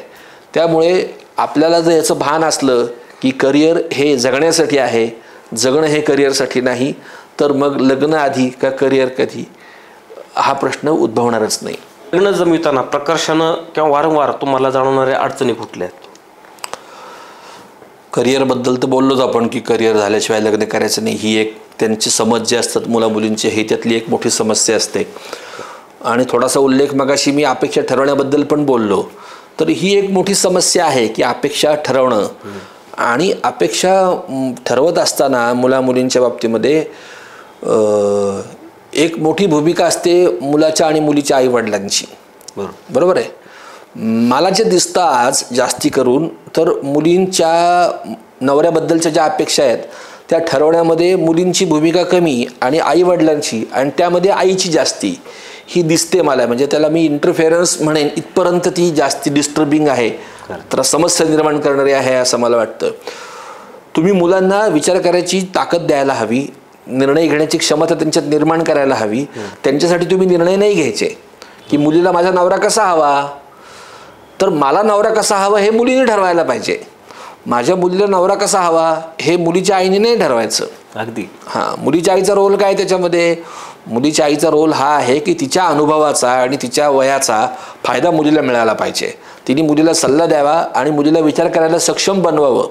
त्यामुळे आपल्याला जर याचं भान असलं की करिअर हे जगण्यासाठी आहे, जगणं हे करिअरसाठी नाही, तर मग लग्न आधी का करिअर कधी हा प्रश्न उद्भवणारच नाही. लग्न जमविताना प्रकर्षानं किंवा वारंवार तुम्हाला जाणवणाऱ्या अडचणी कुठल्या आहेत? करिअरबद्दल तर बोललोच आपण की करिअर झाल्याशिवाय लग्न करायचं नाही, ही एक त्यांची समज जे असतात मुला मुलींची ही त्यातली एक मोठी समस्या असते. आणि थोडासा उल्लेख मगाशी मी अपेक्षा ठरवण्याबद्दल पण बोललो, तर ही एक मोठी समस्या आहे की अपेक्षा ठरवणं. आणि अपेक्षा ठरवत असताना मुला मुलींच्या बाबतीमध्ये एक मोठी भूमिका असते मुलाच्या आणि मुलीच्या आईवडिलांची. बरोबर आहे. मला जे दिसतं आज जास्ती करून तर मुलींच्या नवऱ्याबद्दलच्या ज्या अपेक्षा आहेत त्या ठरवण्यामध्ये मुलींची भूमिका कमी आणि आईवडिलांची आणि त्यामध्ये आईची जास्ती ही दिसते मला. म्हणजे त्याला मी इंटरफेरन्स म्हणेन, इथपर्यंत ती जास्ती डिस्टर्बिंग आहे, तर समस्या निर्माण करणारी आहे असं मला वाटतं. तुम्ही मुलांना विचार करायची ताकद द्यायला हवी, निर्णय घेण्याची क्षमता त्यांच्यात निर्माण करायला हवी. त्यांच्यासाठी तुम्ही निर्णय नाही घ्यायचे की मुलीला माझा नवरा कसा हवा, तर मला नवरा कसा हवा हे मुलीने ठरवायला पाहिजे. माझ्या मुलीला नवरा कसा हवा हे मुलीच्या आईने नाही ठरवायचं. अगदी. हां, मुलीच्या आईचा रोल काय त्याच्यामध्ये, मुलीच्या आईचा रोल हा आहे की तिच्या अनुभवाचा आणि तिच्या वयाचा फायदा मुलीला मिळाला पाहिजे. तिने मुलीला सल्ला द्यावा आणि मुलीला विचार करायला सक्षम बनवावं,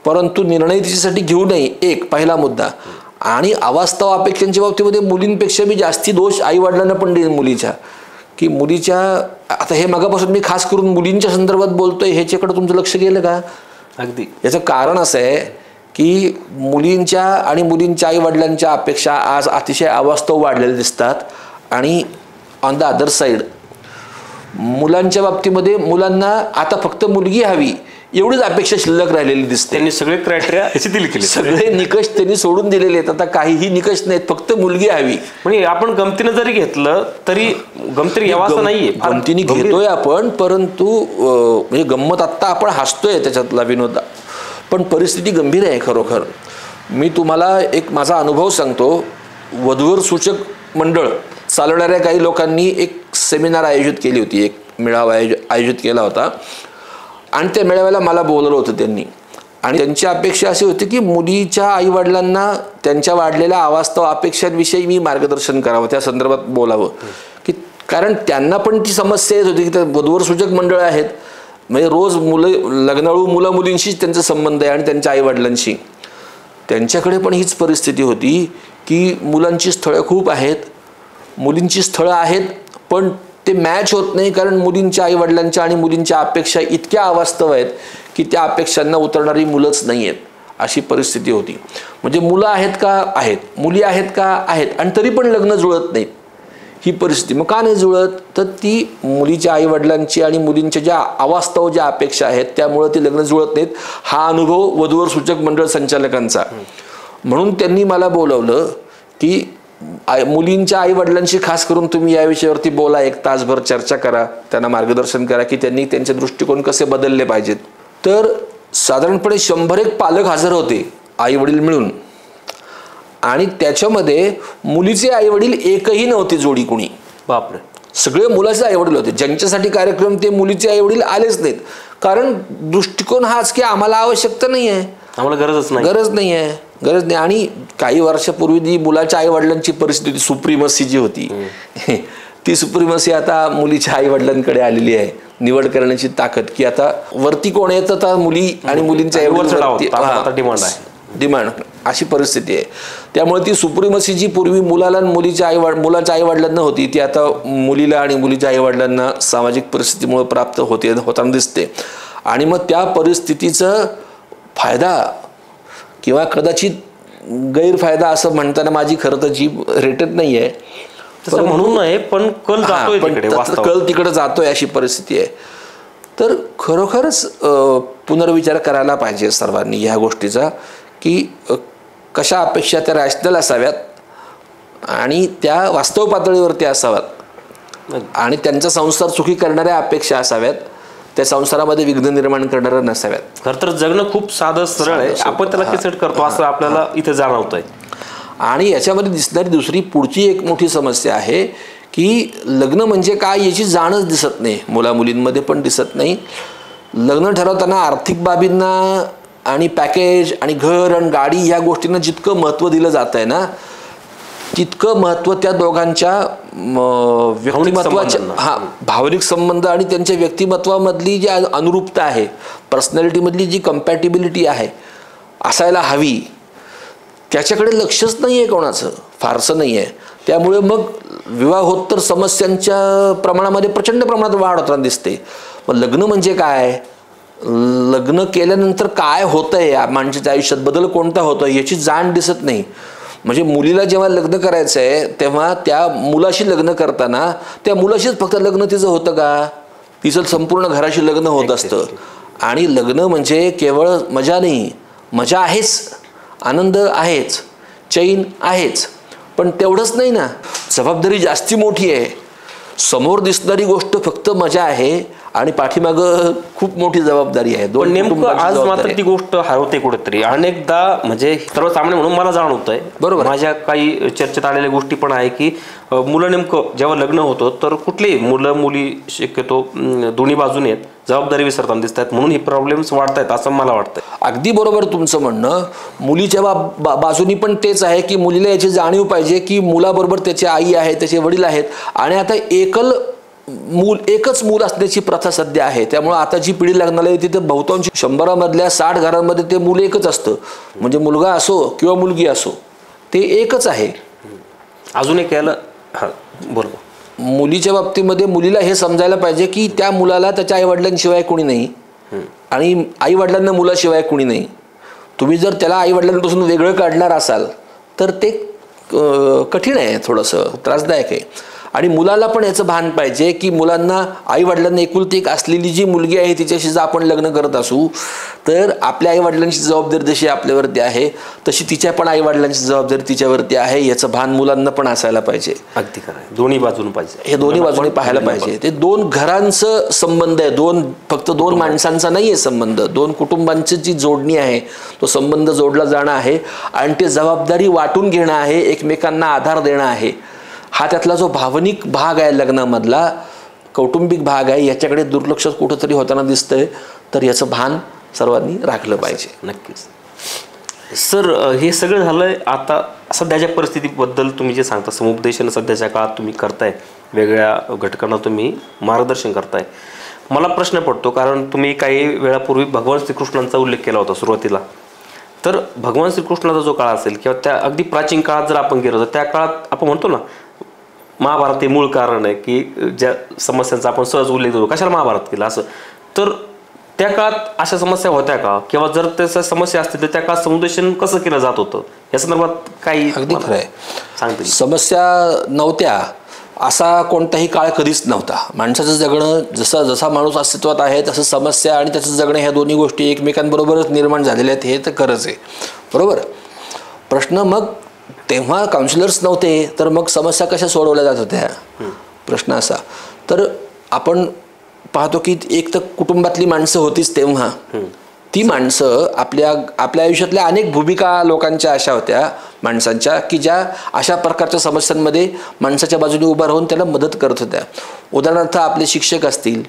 परंतु निर्णय तिच्यासाठी घेऊ नये, एक पहिला मुद्दा. आणि अवास्तव अपेक्षांच्या बाबतीमध्ये मुलींपेक्षा मी जास्ती दोष आईवडिलांना पण देईन मुलीच्या, की मुलीच्या आता हे मगापासून मी खास करून मुलींच्या संदर्भात बोलतोय, ह्याच्याकडे तुमचं लक्ष गेलं का? अगदी. याचं कारण असं आहे की मुलींच्या आणि मुलींच्या आईवडिलांच्या अपेक्षा आज अतिशय अवास्तव वाढलेल्या दिसतात. आणि ऑन द अदर साईड मुलांच्या बाबतीमध्ये मुलांना आता फक्त मुलगी हवी एवढीच अपेक्षा शिल्लक राहिलेली दिसते. त्यांनी सगळे क्रायटेरिया शिथिल केले, सगळे निकष त्यांनी सोडून दिलेले आहेत. आता काहीही निकष नाहीत, फक्त मुलगी हवी. म्हणजे आपण गमतीनं जरी घेतलं तरी गमतीने यावं असं नाहीये, गमतीने घेतोय आपण, परंतु म्हणजे गंमत आत्ता आपण हसतोय त्याच्यातला विनोद, पण परिस्थिती गंभीर आहे खरोखर. मी तुम्हाला एक माझा अनुभव सांगतो. वधूवर सूचक मंडळ चालवणाऱ्या काही लोकांनी एक सेमिनार आयोजित केली होती, एक मेळावा आयोजित केला होता आणि त्या मेळाव्याला मला बोलवलं होतं त्यांनी. आणि त्यांची अपेक्षा अशी होती की मुलीच्या आईवडिलांना त्यांच्या वाढलेल्या अवास्तव अपेक्षांविषयी मी मार्गदर्शन करावं, त्या संदर्भात बोलावं, की कारण त्यांना पण ती समस्या येत होती की त्या वधूवर सूचक मंडळ आहेत, म्हणजे रोज लग्नाळू मुला मुलींशीच त्यांचा संबंध आहे आणि त्यांच्या आईवडिलांशी. त्यांच्याकडे पण हीच परिस्थिती होती की मुलांची स्थळं खूप आहेत, मुलींची स्थळं आहेत, पण ते मॅच होत नाही, कारण मुलींच्या आईवडिलांच्या आणि मुलींच्या अपेक्षा इतक्या अवास्तव आहेत की त्या अपेक्षांना उतरणारी मुलंच नाही आहेत, अशी परिस्थिती होती. म्हणजे मुलं आहेत का आहेत, मुली आहेत का आहेत, आणि तरी पण लग्न जुळत नाहीत, ही परिस्थिती. मग का नाही जुळत, तर ती मुलीच्या आईवडिलांची आणि मुलींच्या ज्या अवास्तव ज्या अपेक्षा आहेत त्यामुळे ती लग्न जुळत नाहीत. हा अनुभव वधूवर सूचक मंडळ संचालकांचा. म्हणून त्यांनी मला बोलवलं की मुलींच्या आईवडिलांशी खास करून तुम्ही या विषयावरती बोला, एक तासभर चर्चा करा, त्यांना मार्गदर्शन करा की त्यांनी त्यांचे दृष्टिकोन कसे बदलले पाहिजेत. तर साधारणपणे 100 एक पालक हजर होते, आईवडील मिळून. आणि त्याच्यामध्ये मुलीचे आईवडील एकही नव्हते जोडी कुणी. बापरे. सगळे मुलाचे आईवडील होते. ज्यांच्यासाठी कार्यक्रम ते मुलीचे आईवडील आलेच नाहीत. कारण दृष्टिकोन हाच की आम्हाला आवश्यकता नाही आहे, आम्हाला गरज नाही आहे. आणि काही वर्षापूर्वी जी मुलाच्या आईवडिलांची परिस्थिती सुप्रीमसी जी होती ती सुप्रीमसी आता मुलीच्या आईवडिलांकडे आलेली आहे. निवड करण्याची ताकद की आता वरती कोण येतं तर मुली आणि मुलींच्या डिमांड आहे, डिमांड अशी परिस्थिती आहे. त्यामुळे ती सुप्रीमसी जी पूर्वी मुलाला आणि मुलाच्या आईवडिलांना होती ती आता मुलीला आणि मुलीच्या आईवडिलांना सामाजिक परिस्थितीमुळे प्राप्त होताना दिसते. आणि मग त्या परिस्थितीचा फायदा किंवा कदाचित गैरफायदा असं म्हणताना माझी खरं तर जीभ रेटत नाही आहे, म्हणून नाही, पण कल तिकडे जातोय अशी परिस्थिती आहे. तर खरोखरच पुनर्विचार करायला पाहिजे सर्वांनी ह्या गोष्टीचा की कशा अपेक्षा त्या रॅशनल असाव्यात आणि त्या वास्तव पातळीवरती असाव्यात आणि त्यांचा संसार सुखी करणाऱ्या अपेक्षा असाव्यात, त्या संसारामध्ये विघ्न निर्माण करणाऱ्या नसाव्यात. खरं तर जगणं खूप साधं सरळ आहे, आपण त्याला किचड करतो असं आपल्याला इथे जाणवतंय. आणि याच्यामध्ये दिसणारी दुसरी पुढची एक मोठी समस्या आहे की लग्न म्हणजे काय याची जाणच दिसत नाही, मुला मुलींमध्ये पण दिसत नाही. लग्न ठरवताना आर्थिक बाबींना आणि पॅकेज आणि घर आणि गाडी या गोष्टींना जितकं महत्त्व दिलं जात आहे ना, तितकं महत्त्व त्या दोघांच्या व्यक्तिमत्वाच्या भावनिक संबंध आणि त्यांच्या व्यक्तिमत्वामधली जी अनुरूपता आहे, पर्सनॅलिटीमधली जी कम्पॅटिबिलिटी आहे असायला हवी, त्याच्याकडे लक्षच नाही आहे कोणाचं, फारसं नाही आहे. त्यामुळे मग विवाहोत्तर समस्यांच्या प्रमाणामध्ये प्रचंड प्रमाणात वाढ होताना दिसते. मग लग्न म्हणजे काय, लग्न केल्यानंतर काय होतंय, माणसाच्या आयुष्यात बदल कोणता होतोय याची जाण दिसत नाही. म्हणजे मुलीला जेव्हा लग्न करायचं आहे तेव्हा त्या मुलाशी लग्न करताना त्या मुलाशीच फक्त लग्न तिचं होतं का, तिचं संपूर्ण घराशी लग्न होत असतं. आणि लग्न म्हणजे केवळ मजा नाही, मजा आहेच, आनंद आहेच, चैन आहेच, पण तेवढंच नाही ना, जबाबदारी जास्ती मोठी आहे. समोर दिसणारी गोष्ट फक्त मजा आहे आणि पाठीमागं खूप मोठी जबाबदारी आहे. पण नेमकं आज मात्र ती गोष्ट हरवते कुठेतरी. अनेकदा म्हणजे सर्वसामान्य म्हणून मला जाणवतंय, बरोबर, माझ्या काही चर्चेत आलेल्या गोष्टी पण आहे की मुलं नेमकं जेव्हा लग्न होतं तर कुठली मुलं मुली शक्यतो दोन्ही बाजूने आहेत, जबाबदारी विसरताना दिसत आहेत, म्हणून ही प्रॉब्लेम्स वाढत आहेत असं मला वाटतं. अगदी बरोबर तुमचं म्हणणं. मुलीच्या बाजूनी पण तेच आहे की मुलीला याची जाणीव पाहिजे की मुलाबरोबर त्याची आई आहे, त्याचे वडील आहेत आणि आता एकच मूल असण्याची प्रथा सध्या आहे. त्यामुळे आता जी पिढी लग्नाला येते ते बहुतांश 100मधल्या 60 घरांमध्ये ते मूल एकच असतं. म्हणजे मुलगा असो किंवा मुलगी असो ते एकच आहे. अजून एक याला बरोबर मुलीच्या बाबतीमध्ये मुलीला हे समजायला पाहिजे की त्या मुलाला त्याच्या आईवडिलांशिवाय कोणी नाही आणि आईवडिलांना मुलाशिवाय कोणी नाही. तुम्ही जर त्याला आईवडिलांपासून वेगळं काढणार असाल तर ते कठीण आहे, थोडंसं त्रासदायक आहे. आणि मुलाला पण याचं भान पाहिजे की मुलांना आईवडिलांना एकुलती एक असलेली जी मुलगी आहे तिच्याशी जर आपण लग्न करत असू तर आपल्या आईवडिलांची जबाबदारी जशी आपल्यावरती आहे तशी तिच्या पण आईवडिलांची जबाबदारी तिच्यावरती आहे, याचं भान मुलांना पण असायला पाहिजे. अगदी खरं, दोन्ही बाजून पाहिजे, हे दोन्ही बाजूने पाहायला पाहिजे. ते दोन घरांचं संबंध आहे, फक्त दोन माणसांचा नाही आहे संबंध, दोन कुटुंबांची जी जोडणी आहे तो संबंध जोडला जाणं आहे आणि ते जबाबदारी वाटून घेणं आहे, एकमेकांना आधार देणं आहे. हा त्यातला जो भावनिक भाग आहे लग्नामधला, कौटुंबिक भाग आहे, याच्याकडे दुर्लक्ष कुठंतरी होताना दिसतंय. तर याचं भान सर्वांनी राखलं पाहिजे. नक्कीच सर. हे सगळं झालंय आता सध्याच्या परिस्थितीबद्दल तुम्ही जे सांगता, समुपदेशन सध्याच्या काळात तुम्ही करताय, वेगळ्या घटकांना तुम्ही मार्गदर्शन करताय. मला प्रश्न पडतो कारण तुम्ही काही वेळापूर्वी भगवान श्रीकृष्णांचा उल्लेख केला होता सुरुवातीला. तर भगवान श्रीकृष्णाचा जो काळ असेल किंवा त्या अगदी प्राचीन काळात जर आपण गेलो तर त्या काळात आपण म्हणतो ना महाभारत हे मूळ कारण आहे की ज्या समस्यांचा आपण सहज उल्लेख करू, कशाला महाभारत केला असं. तर त्या काळात अशा समस्या होत्या का, किंवा जर त्याच्या समस्या असतील तर त्या काळात समुपदेशन कसं केलं जात होतं या संदर्भात काही अगदी खरं आहे सांगते. समस्या नव्हत्या असा कोणताही काळ कधीच नव्हता. माणसाचं जगणं जसा माणूस अस्तित्वात आहे तसं समस्या आणि त्याचं जगणं ह्या दोन्ही गोष्टी एकमेकांबरोबरच निर्माण झालेल्या आहेत, हे तर खरंच आहे, बरोबर. प्रश्न मग तेव्हा काउन्सिलर्स नव्हते तर मग समस्या कशा सोडवल्या जात होत्या, प्रश्न असा. तर आपण पाहतो की एक तर कुटुंबातली माणसं होतीच तेव्हा, ती माणसं आपल्या आयुष्यातल्या अनेक भूमिका लोकांच्या अशा होत्या माणसांच्या की ज्या अशा प्रकारच्या समस्यांमध्ये माणसाच्या बाजूने उभा राहून त्याला मदत करत होत्या. उदाहरणार्थ आपले शिक्षक असतील,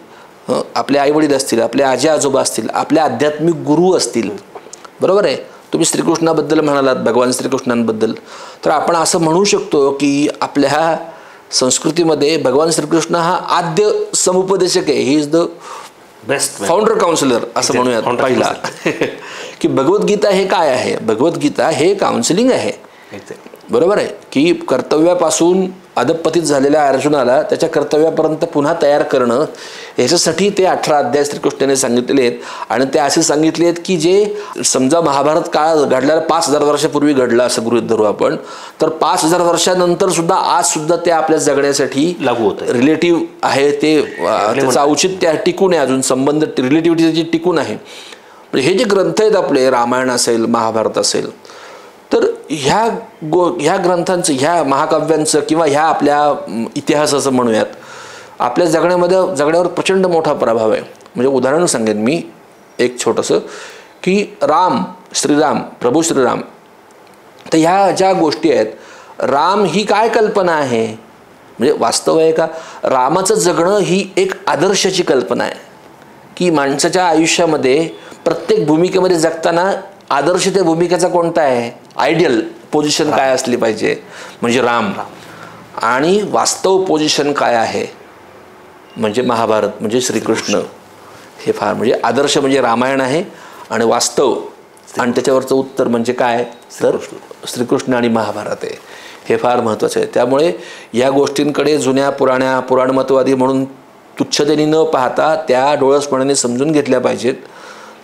आपले आईवडील असतील, आपले आजी आजोबा असतील, आपले आध्यात्मिक गुरु असतील. बरोबर आहे. तुम्ही श्रीकृष्णाबद्दल म्हणालात, भगवान श्रीकृष्णांबद्दल, तर आपण असं म्हणू शकतो की आपल्या संस्कृतीमध्ये भगवान श्रीकृष्ण हा आद्य समुपदेशक आहे. He is the best founder counsellor असं म्हणूयात. पहिला की भगवद्गीता हे काय आहे? भगवद्गीता हे काउन्सिलिंग आहे. बरोबर आहे की कर्तव्यापासून अधपतित झालेल्या अर्जुनाला त्याच्या कर्तव्यापर्यंत पुन्हा तयार करणं, याच्यासाठी ते 18 अध्याय श्रीकृष्णाने सांगितलेले आहेत. आणि ते असे सांगितले आहेत की जे समजा महाभारत काळ घडल्याला 5000 वर्षापूर्वी घडला असं गृहीत धरू आपण, तर 5000 वर्षानंतर सुद्धा आज सुद्धा ते आपल्या जगण्यासाठी लागू होतं, रिलेटिव्ह आहे. ते त्याचं औचित्य टिकून आहे, अजून संबंध रिलेटिव्हिटी त्याची टिकून आहे. म्हणजे हे जे ग्रंथ आहेत आपले, रामायण असेल, महाभारत असेल, तर ह्या ग्रंथांचं, ह्या महाकाव्यांचं किंवा ह्या आपल्या इतिहासाचं म्हणूयात, आपल्या जगण्यावर प्रचंड मोठा प्रभाव आहे. म्हणजे उदाहरण सांगेन मी एक छोटंसं की श्रीराम, प्रभू श्रीराम, तर ह्या ज्या गोष्टी आहेत, राम ही काय कल्पना आहे? म्हणजे वास्तव आहे का? रामाचं जगणं ही एक आदर्शाची कल्पना आहे की माणसाच्या आयुष्यामध्ये प्रत्येक भूमिकेमध्ये जगताना आदर्श त्या भूमिकेचा कोणता आहे? आयडियल पोझिशन काय असली पाहिजे? म्हणजे राम. आणि वास्तव पोझिशन काय आहे? म्हणजे महाभारत, म्हणजे श्रीकृष्ण. हे फार म्हणजे आदर्श म्हणजे रामायण आहे आणि वास्तव आणि त्याच्यावरचं उत्तर म्हणजे काय? तर श्रीकृष्ण आणि महाभारत आहे. हे फार महत्त्वाचं आहे. त्यामुळे या गोष्टींकडे जुन्या पुराणमतवादी म्हणून तुच्छतेने न पाहता त्या डोळसपणाने समजून घेतल्या पाहिजेत.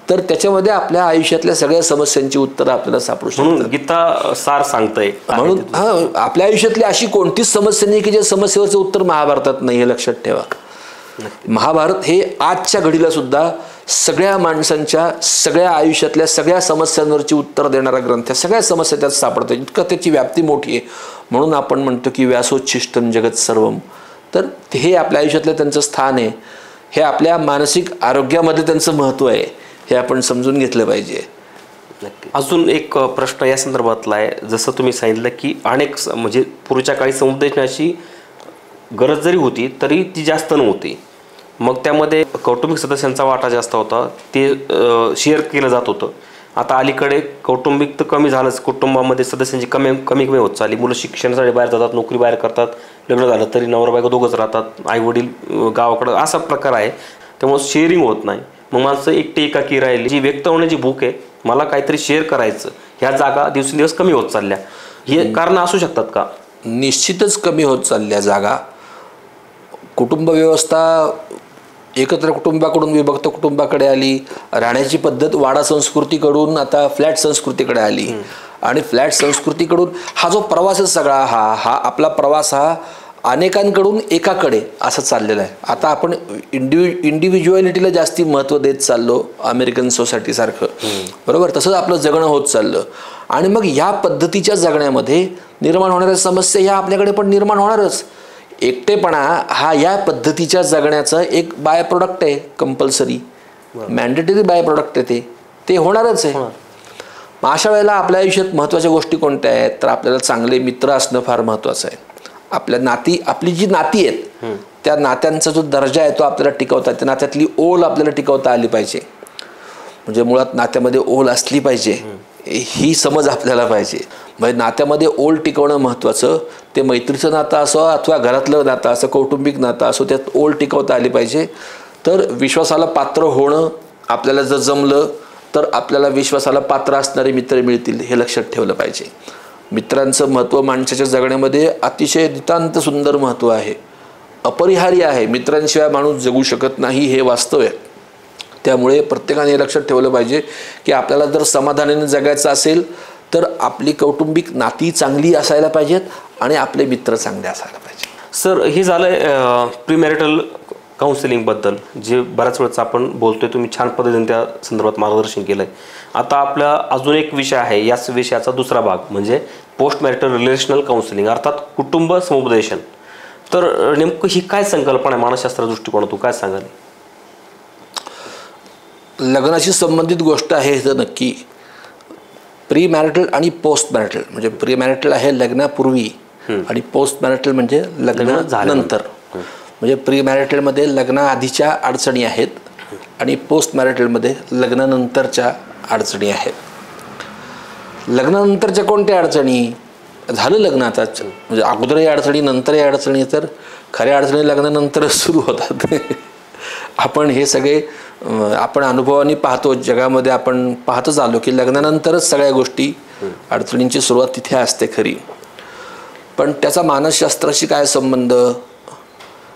तर त्याच्यामध्ये आपल्या आयुष्यातल्या सगळ्या समस्यांची उत्तरं आपल्याला सापडू शकतात. गीता सार सांगतंय म्हणून आपल्या आयुष्यातली अशी कोणतीच समस्या नाही की ज्या समस्येवरचं उत्तर महाभारतात नाही, हे लक्षात ठेवा. महाभारत हे आजच्या घडीला सुद्धा सगळ्या माणसांच्या सगळ्या आयुष्यातल्या सगळ्या समस्यांवरची उत्तर देणारा ग्रंथ आहे. सगळ्या समस्या त्यात सापडतात. इतकं त्याची व्याप्ती मोठी आहे. म्हणून आपण म्हणतो की व्यासोच्छिष्टं जगत सर्वम. तर हे आपल्या आयुष्यातलं त्यांचं स्थान आहे. हे आपल्या मानसिक आरोग्यामध्ये त्यांचं महत्त्व आहे. हे आपण समजून घेतलं पाहिजे. अजून एक प्रश्न या संदर्भातला आहे. जसं तुम्ही सांगितलं की अनेक म्हणजे पूर्वीच्या काळी समुपदेशनाची गरज जरी होती तरी ती जास्त नव्हती. मग त्यामध्ये कौटुंबिक सदस्यांचा वाटा जास्त होता, ते शेअर केलं जात होतं. आता अलीकडे कौटुंबिक तर कमी झालंच, कुटुंबामध्ये सदस्यांची कमी होत चालली. मुलं शिक्षणासाठी बाहेर जातात, नोकरी बाहेर करतात, लग्न झालं तरी नवरा बायको दोघंच राहतात, आईवडील गावाकडं, असा प्रकार आहे. त्यामुळे शेअरिंग होत नाही. मग माणसं एकटी एकाकी राहिली. जी व्यक्त होण्याची भूक आहे, मला काहीतरी शेअर करायचं, ह्या जागा दिवसेंदिवस कमी होत चालल्या. हे कारण असू शकतात का? निश्चितच कमी होत चालल्या जागा. कुटुंब व्यवस्था एकत्र कुटुंबाकडून विभक्त कुटुंबाकडे आली. राहण्याची पद्धत वाडा संस्कृतीकडून आता फ्लॅट संस्कृतीकडे आली. आणि फ्लॅट संस्कृतीकडून हा जो प्रवास आहे सगळा, हा आपला प्रवास हा अनेकांकडून एकाकडे असं चाललेलं आहे. आता आपण इंडिव्हिज्युअलिटीला जास्ती महत्त्व देत चाललो, अमेरिकन सोसायटीसारखं. बरोबर, तसंच आपलं जगणं होत चाललं. आणि मग ह्या पद्धतीच्या जगण्यामध्ये निर्माण होणाऱ्या समस्या ह्या आपल्याकडे पण निर्माण होणारच. एकटेपणा हा या पद्धतीच्या जगण्याचा एक बाय प्रोडक्ट आहे, कंपल्सरी मॅन्डेटरी बाय प्रोडक्ट आहे. ते होणारच आहे. मग अशा वेळेला आपल्या आयुष्यात महत्त्वाच्या गोष्टी कोणत्या आहेत? तर आपल्याला चांगले मित्र असणं फार महत्त्वाचं आहे. आपली जी नाती आहेत त्या नात्यांचा जो दर्जा आहे तो आपल्याला टिकवता, त्या नात्यातली ओल आपल्याला टिकवता आली पाहिजे. म्हणजे मुळात नात्यामध्ये ओल असली पाहिजे ही समज आपल्याला पाहिजे. म्हणजे नात्यामध्ये ओल टिकवणं महत्त्वाचं. ते मैत्रीचं नातं असो अथवा घरातलं नातं असो, कौटुंबिक नातं असो, त्यात ओल टिकवता आली पाहिजे. तर विश्वासाला पात्र होणं आपल्याला जर जमलं तर आपल्याला विश्वासाला पात्र असणारे मित्र मिळतील, हे लक्षात ठेवलं पाहिजे. मित्रांचं महत्त्व माणसाच्या जगण्यामध्ये अतिशय नितांत सुंदर महत्त्व आहे, अपरिहार्य आहे. मित्रांशिवाय माणूस जगू शकत नाही, हे वास्तव आहे. त्यामुळे प्रत्येकाने हे लक्षात ठेवलं पाहिजे की आपल्याला जर समाधानाने जगायचं असेल तर आपली कौटुंबिक नाती चांगली असायला पाहिजेत आणि आपले मित्र चांगले असायला पाहिजे. सर, हे झालं प्रीमॅरिटल काउन्सिलिंगबद्दल, जे बऱ्याच वेळेस आपण बोलतोय. तुम्ही छान पद्धतीने त्या संदर्भात मार्गदर्शन केलं आहे. आता आपला अजून एक विषय आहे, याच विषयाचा दुसरा भाग म्हणजे पोस्ट मॅरिटल रिलेशनल काउन्सिलिंग, अर्थात कुटुंब समुपदेशन. तर नेमकं ही काय संकल्पना आहे मानसशास्त्र दृष्टिकोनातून, काय सांगाल? लग्नाशी संबंधित गोष्ट आहे तर नक्की प्री मॅरिटल आणि पोस्ट मॅरिटल. म्हणजे प्री मॅरिटल आहे लग्नापूर्वी आणि पोस्ट मॅरिटल म्हणजे लग्नानंतर. म्हणजे प्री मॅरिटलमध्ये लग्नाआधीच्या अडचणी आहेत आणि पोस्ट मॅरिटलमध्ये लग्नानंतरच्या अडचणी आहेत. लग्नानंतरच्या कोणत्या अडचणी? झालं लग्न आता, म्हणजे अगोदरही अडचणी नंतरही अडचणी, तर खऱ्या अडचणी लग्नानंतरच सुरू होतात. आपण हे सगळे आपण अनुभवाने पाहतो, जगामध्ये आपण पाहतच आलो की लग्नानंतरच सगळ्या गोष्टी अडचणींची सुरुवात तिथे असते खरी. पण त्याचा मानसशास्त्राशी काय संबंध,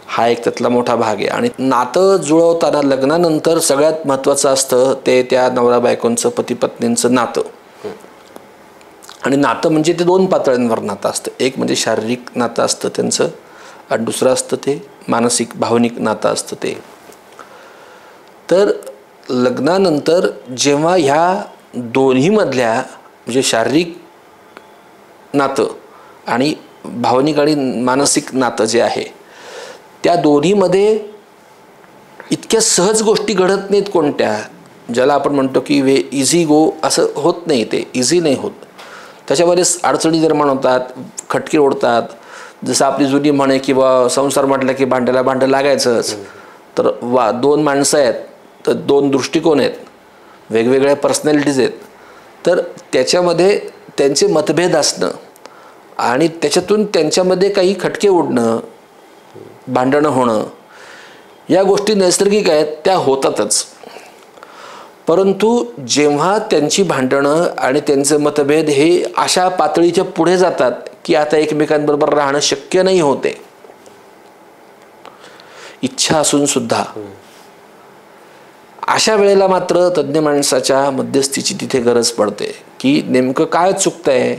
हा एक त्यातला मोठा भाग आहे. आणि नातं जुळवताना लग्नानंतर सगळ्यात महत्त्वाचं असतं ते त्या नवरा बायकोंचं, पती पत्नींचं नातं. आणि नातं म्हणजे ते 2 पातळ्यांवर नातं असतं. एक म्हणजे शारीरिक नातं असतं त्यांचं आणि दुसरं असतं ते मानसिक भावनिक नातं असतं ते. तर लग्नानंतर जेव्हा ह्या दोन्हीमधल्या म्हणजे शारीरिक नातं आणि भावनिक आणि मानसिक नातं जे आहे त्या दोन्हीमध्ये इतक्या सहज गोष्टी घडत नाहीत कोणत्या, ज्याला आपण म्हणतो की इझी गो, असं होत नाही. ते इझी नाही होत. त्याच्यामध्ये अडचणी निर्माण होतात, खटके उडतात. जसं आपली जुनी म्हणे किंवा संसार म्हटलं की भांड्याला भांडं लागायचंच. तर 2 माणसं आहेत तर 2 दृष्टिकोन आहेत, वेगवेगळ्या पर्सनॅलिटीज आहेत. तर त्याच्यामध्ये त्यांचे मतभेद असणं आणि त्याच्यातून त्यांच्यामध्ये काही खटके उडणं, भांडणं होणं, या गोष्टी नैसर्गिक आहेत, त्या होतातच. परंतु जेव्हा त्यांची भांडणं आणि त्यांचे मतभेद हे अशा पातळीच्या पुढे जातात की आता एकमेकांबरोबर राहणं शक्य नाही होते, इच्छा असून सुद्धा, अशा वेळेला मात्र तज्ज्ञ माणसाच्या मध्यस्थीची तिथे गरज पडते की नेमकं काय चुकतंय.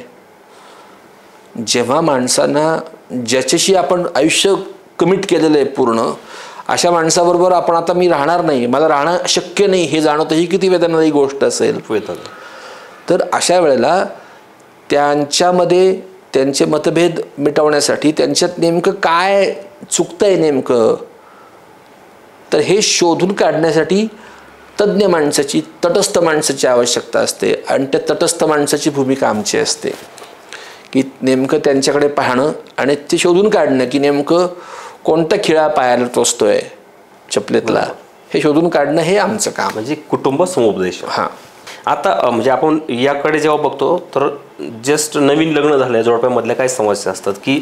जेव्हा माणसांना ज्याच्याशी आपण आयुष्य कमिट केलेलं आहे पूर्ण, अशा माणसाबरोबर आपण आता मी राहणार नाही, मला राहणं शक्य नाही हे जाणवतं, ही किती वेदनादायी गोष्ट असेल. तर अशा वेळेला त्यांच्यामध्ये त्यांचे मतभेद मिटवण्यासाठी त्यांच्यात नेमकं काय चुकतंय नेमकं, तर हे शोधून काढण्यासाठी तज्ज्ञ माणसाची, तटस्थ माणसाची आवश्यकता असते. आणि त्या तटस्थ माणसाची भूमिका आमची असते की नेमकं त्यांच्याकडे पाहणं आणि ते शोधून काढणं की नेमकं कोणता खिळा पायाला टोचतोय चपलेतला, हे शोधून काढणं हे आमचं काम. म्हणजे कुटुंब समुपदेश. हां. आता म्हणजे आपण याकडे जेव्हा बघतो तर जस्ट नवीन लग्न झाल्या जोडप्यामधल्या काही समस्या असतात की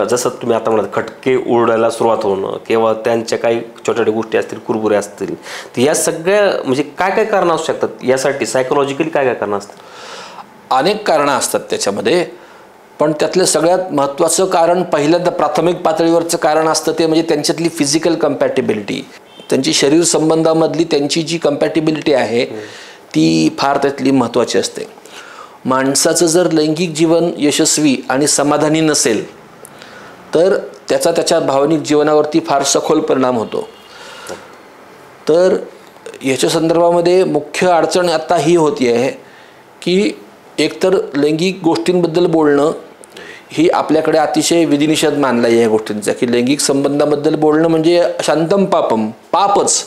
जसं तुम्ही आता म्हणाल खटके उडायला सुरुवात होणं किंवा त्यांच्या काही छोट्या छोट्या गोष्टी असतील, कुरबुरे असतील, तर या सगळ्या म्हणजे काय काय कारणं असू शकतात यासाठी, सायकोलॉजिकली काय काय कारणं असतात? अनेक कारणं असतात त्याच्यामध्ये. पण त्यातलं सगळ्यात महत्त्वाचं कारण, पहिल्यांदा प्राथमिक पातळीवरचं कारण असतं ते म्हणजे त्यांच्यातली फिजिकल कम्पॅटिबिलिटी. त्यांची शरीर संबंधामधली त्यांची जी कम्पॅटिबिलिटी आहे ती फार त्यातली महत्त्वाची असते. माणसाचं जर लैंगिक जीवन यशस्वी आणि समाधानी नसेल तर त्याचा त्याच्या भावनिक जीवनावरती फार सखोल परिणाम होतो. तर याच्या संदर्भामध्ये मुख्य अडचण आता ही होती आहे की एकतर लैंगिक गोष्टींबद्दल बोलणं ही आपल्याकडे अतिशय विधिनिषेध मानला आहे या गोष्टींचा, की लैंगिक संबंधाबद्दल बोलणं म्हणजे शांतम पापम, पापच,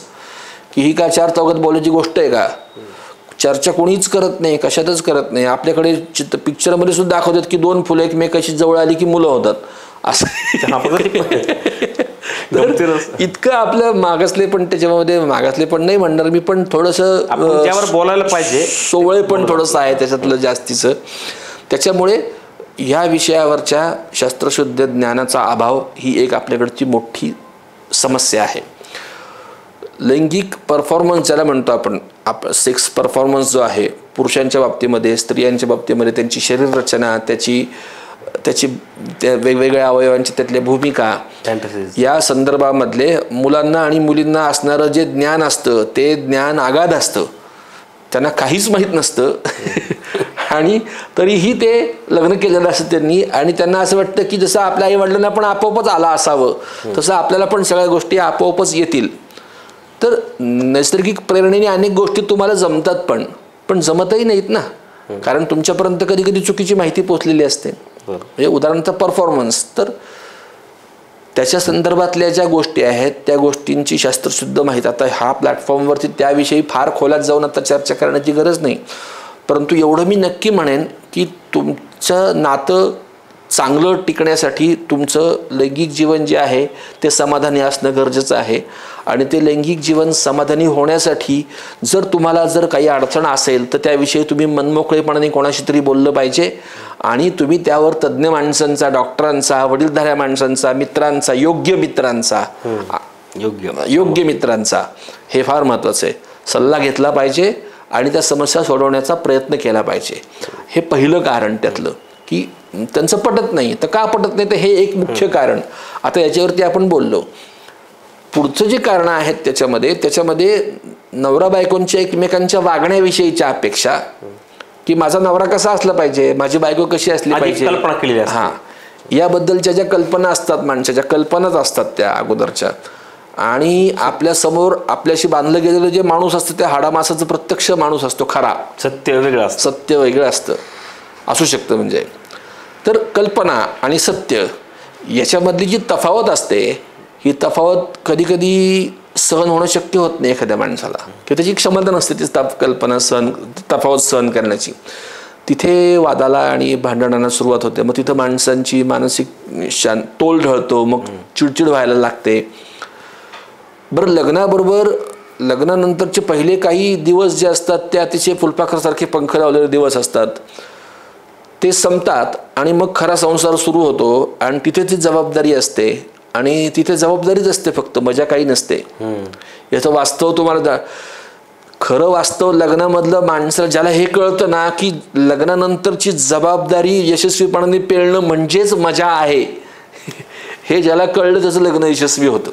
की ही काय 4 चौघात बोलायची गोष्ट आहे का. चर्चा कोणीच करत नाही, कशातच करत नाही. आपल्याकडे पिक्चरमध्ये सुद्धा दाखवतात की 2 फुलं एकमेकाशी जवळ आली की मुलं होतात असं. इतकं आपलं मागासले पण त्याच्यामध्ये, मागासले पण नाही म्हणणार मी, पण थोडंसं त्यावर बोलायला पाहिजे, सोवळे पण थोडंसं आहे त्याच्यातलं जास्तीचं. त्याच्यामुळे ह्या विषयावरच्या शास्त्रशुद्ध ज्ञानाचा अभाव ही एक आपल्याकडची मोठी समस्या आहे. लैंगिक परफॉर्मन्स ज्याला म्हणतो आपण सेक्स परफॉर्मन्स जो आहे पुरुषांच्या बाबतीमध्ये, स्त्रियांच्या बाबतीमध्ये, त्यांची शरीर रचना, त्याची त्या वेगवेगळ्या अवयवांची त्यातल्या भूमिका, या संदर्भामधले मुलांना आणि मुलींना असणारं जे ज्ञान असतं ते ज्ञान आगाध असतं, त्यांना काहीच माहीत नसतं. आणि तरीही ते लग्न केलेलं असतं त्यांनी, आणि त्यांना असं वाटतं की जसं आपल्या आई वडिलांना पण आपोआपच आला असावं तसं आपल्याला पण सगळ्या गोष्टी आपोआपच येतील. तर नैसर्गिक प्रेरणेने अनेक गोष्टी तुम्हाला जमतात पण जमतही नाहीत ना, कारण तुमच्यापर्यंत कधी कधी चुकीची माहिती पोचलेली असते. म्हणजे उदाहरणार्थ परफॉर्मन्स, तर त्याच्या संदर्भातल्या ज्या गोष्टी आहेत त्या गोष्टींची शास्त्रशुद्ध माहिती, आता हा प्लॅटफॉर्मवरती त्याविषयी फार खोलात जाऊन आता चर्चा करण्याची गरज नाही, परंतु एवढं मी नक्की म्हणेन की तुमचं नातं चांगलं टिकण्यासाठी तुमचं लैंगिक जीवन जे आहे ते समाधानी असणं गरजेचं आहे. आणि ते लैंगिक जीवन समाधानी होण्यासाठी जर तुम्हाला जर काही अडचण असेल तर त्याविषयी तुम्ही मनमोकळेपणाने कोणाशी तरी बोललं पाहिजे. आणि तुम्ही त्यावर तज्ज्ञ माणसांचा, डॉक्टरांचा, वडीलधाऱ्या माणसांचा, मित्रांचा, योग्य मित्रांचा, योग्य मित्रांचा, हे फार महत्त्वाचं आहे, सल्ला घेतला पाहिजे आणि त्या समस्या सोडवण्याचा प्रयत्न केला पाहिजे. हे पहिलं कारण त्यातलं, की त्यांचं पटत नाही. तर का पटत नाही तर हे एक मुख्य कारण. आता याच्यावरती आपण बोललो. पुढचं जे कारण आहेत त्याच्यामध्ये नवरा बायकोंच्या एकमेकांच्या वागण्याविषयीच्या अपेक्षा, की माझा नवरा कसा असला पाहिजे, माझी बायको कशी असली पाहिजे, कल्पना केलेली असते. हां, याबद्दलच्या ज्या कल्पना असतात, माणसाच्या कल्पनाच असतात त्या अगोदरच्या. आणि आपल्या समोर आपल्याशी बांधलं गेलेलं जे माणूस असतं त्या हाडामासाचं प्रत्यक्ष माणूस असतो खरा. सत्य वेगळं असतं असू शकतं. म्हणजे तर कल्पना आणि सत्य याच्यामधली जी तफावत असते, ही तफावत कधी कधी सहन होणं शक्य होत नाही एखाद्या माणसाला, की त्याची क्षमता नसते ती तफावत सहन करण्याची. तिथे वादाला आणि भांडणांना सुरुवात होते. मग तिथं माणसांची मानसिक तोल ढळतो, मग चिडचिड व्हायला लागते. बरं, लग्नानंतरचे पहिले काही दिवस जे असतात ते अतिशय फुलपाखरासारखे पंख लावलेले दिवस असतात. ते संपतात आणि मग खरा संसार सुरू होतो. आणि तिथे ती जबाबदारी असते, आणि तिथे जबाबदारीच असते, फक्त मजा काही नसते. याचं वास्तव तुम्हाला खरं वास्तव लग्नामधलं माणसं ज्याला हे कळतं ना, की लग्नानंतरची जबाबदारी यशस्वीपणाने पेलणं म्हणजेच मजा आहे, हे ज्याला कळलं त्याचं लग्न यशस्वी होतं.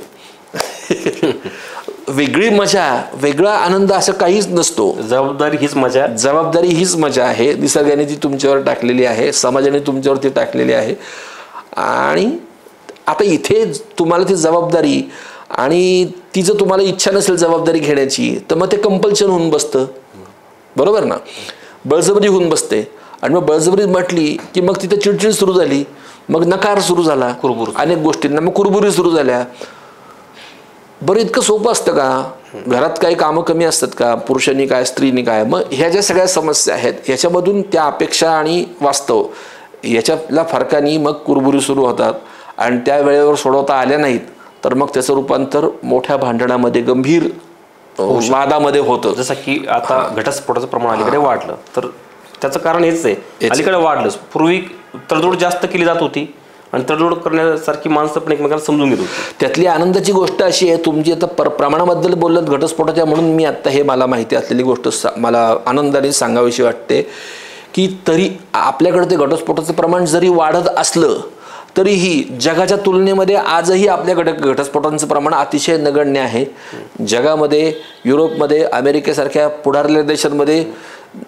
वेगळी मजा, वेगळा आनंद असं काहीच नसतो. जबाबदारी हीच मजा आहे. निसर्गाने ती तुमच्यावर टाकलेली आहे, समाजाने तुमच्यावर ती टाकलेली आहे. आणि आता इथे तुम्हाला ती जबाबदारी, आणि ती जर तुम्हाला इच्छा नसेल जबाबदारी घेण्याची, तर मग ते कंपल्शन होऊन बसतं. बरोबर ना, बळजबरी होऊन बसते. आणि मग बळजबरी म्हटली की मग तिथे चिडचिड सुरू झाली, मग नकार सुरू झाला, अनेक गोष्टींना मग कुरबुरी सुरू झाल्या. बरं, इतकं सोपं असतं का? घरात काही कामं कमी असतात का? पुरुषांनी काय, स्त्रीनी काय? मग ह्या ज्या सगळ्या समस्या आहेत ह्याच्यामधून त्या अपेक्षा आणि वास्तव याच्यातल्या फरकानी मग कुरबुरी सुरू होतात. आणि त्या वेळेवर सोडवता आल्या नाहीत तर मग त्याचं रूपांतर मोठ्या भांडणामध्ये, गंभीर वादामध्ये होतं. जसं की आता घटस्फोटाचं प्रमाण अलीकडे वाढलं, तर त्याचं कारण हेच आहे, अलीकडे वाढलं. पूर्वी तडजोड जास्त केली जात होती आणि तडजोड करण्यासारखी माणसं पण एकमेकांना समजून घेत होती. त्यातली आनंदाची गोष्ट अशी आहे, तुमची आता प्रमाणाबद्दल बोलत घटस्फोटाच्या, म्हणून मी आत्ता हे मला माहिती असलेली गोष्ट मला आनंदाने सांगावीशी वाटते, की तरी आपल्याकडे ते घटस्फोटाचं प्रमाण जरी वाढत असलं तरीही जगाच्या तुलनेमध्ये आजही आपल्याकडे घटस्फोटांचं प्रमाण अतिशय नगण्य आहे. जगामध्ये, युरोपमध्ये, अमेरिकेसारख्या पुढारलेल्या देशांमध्ये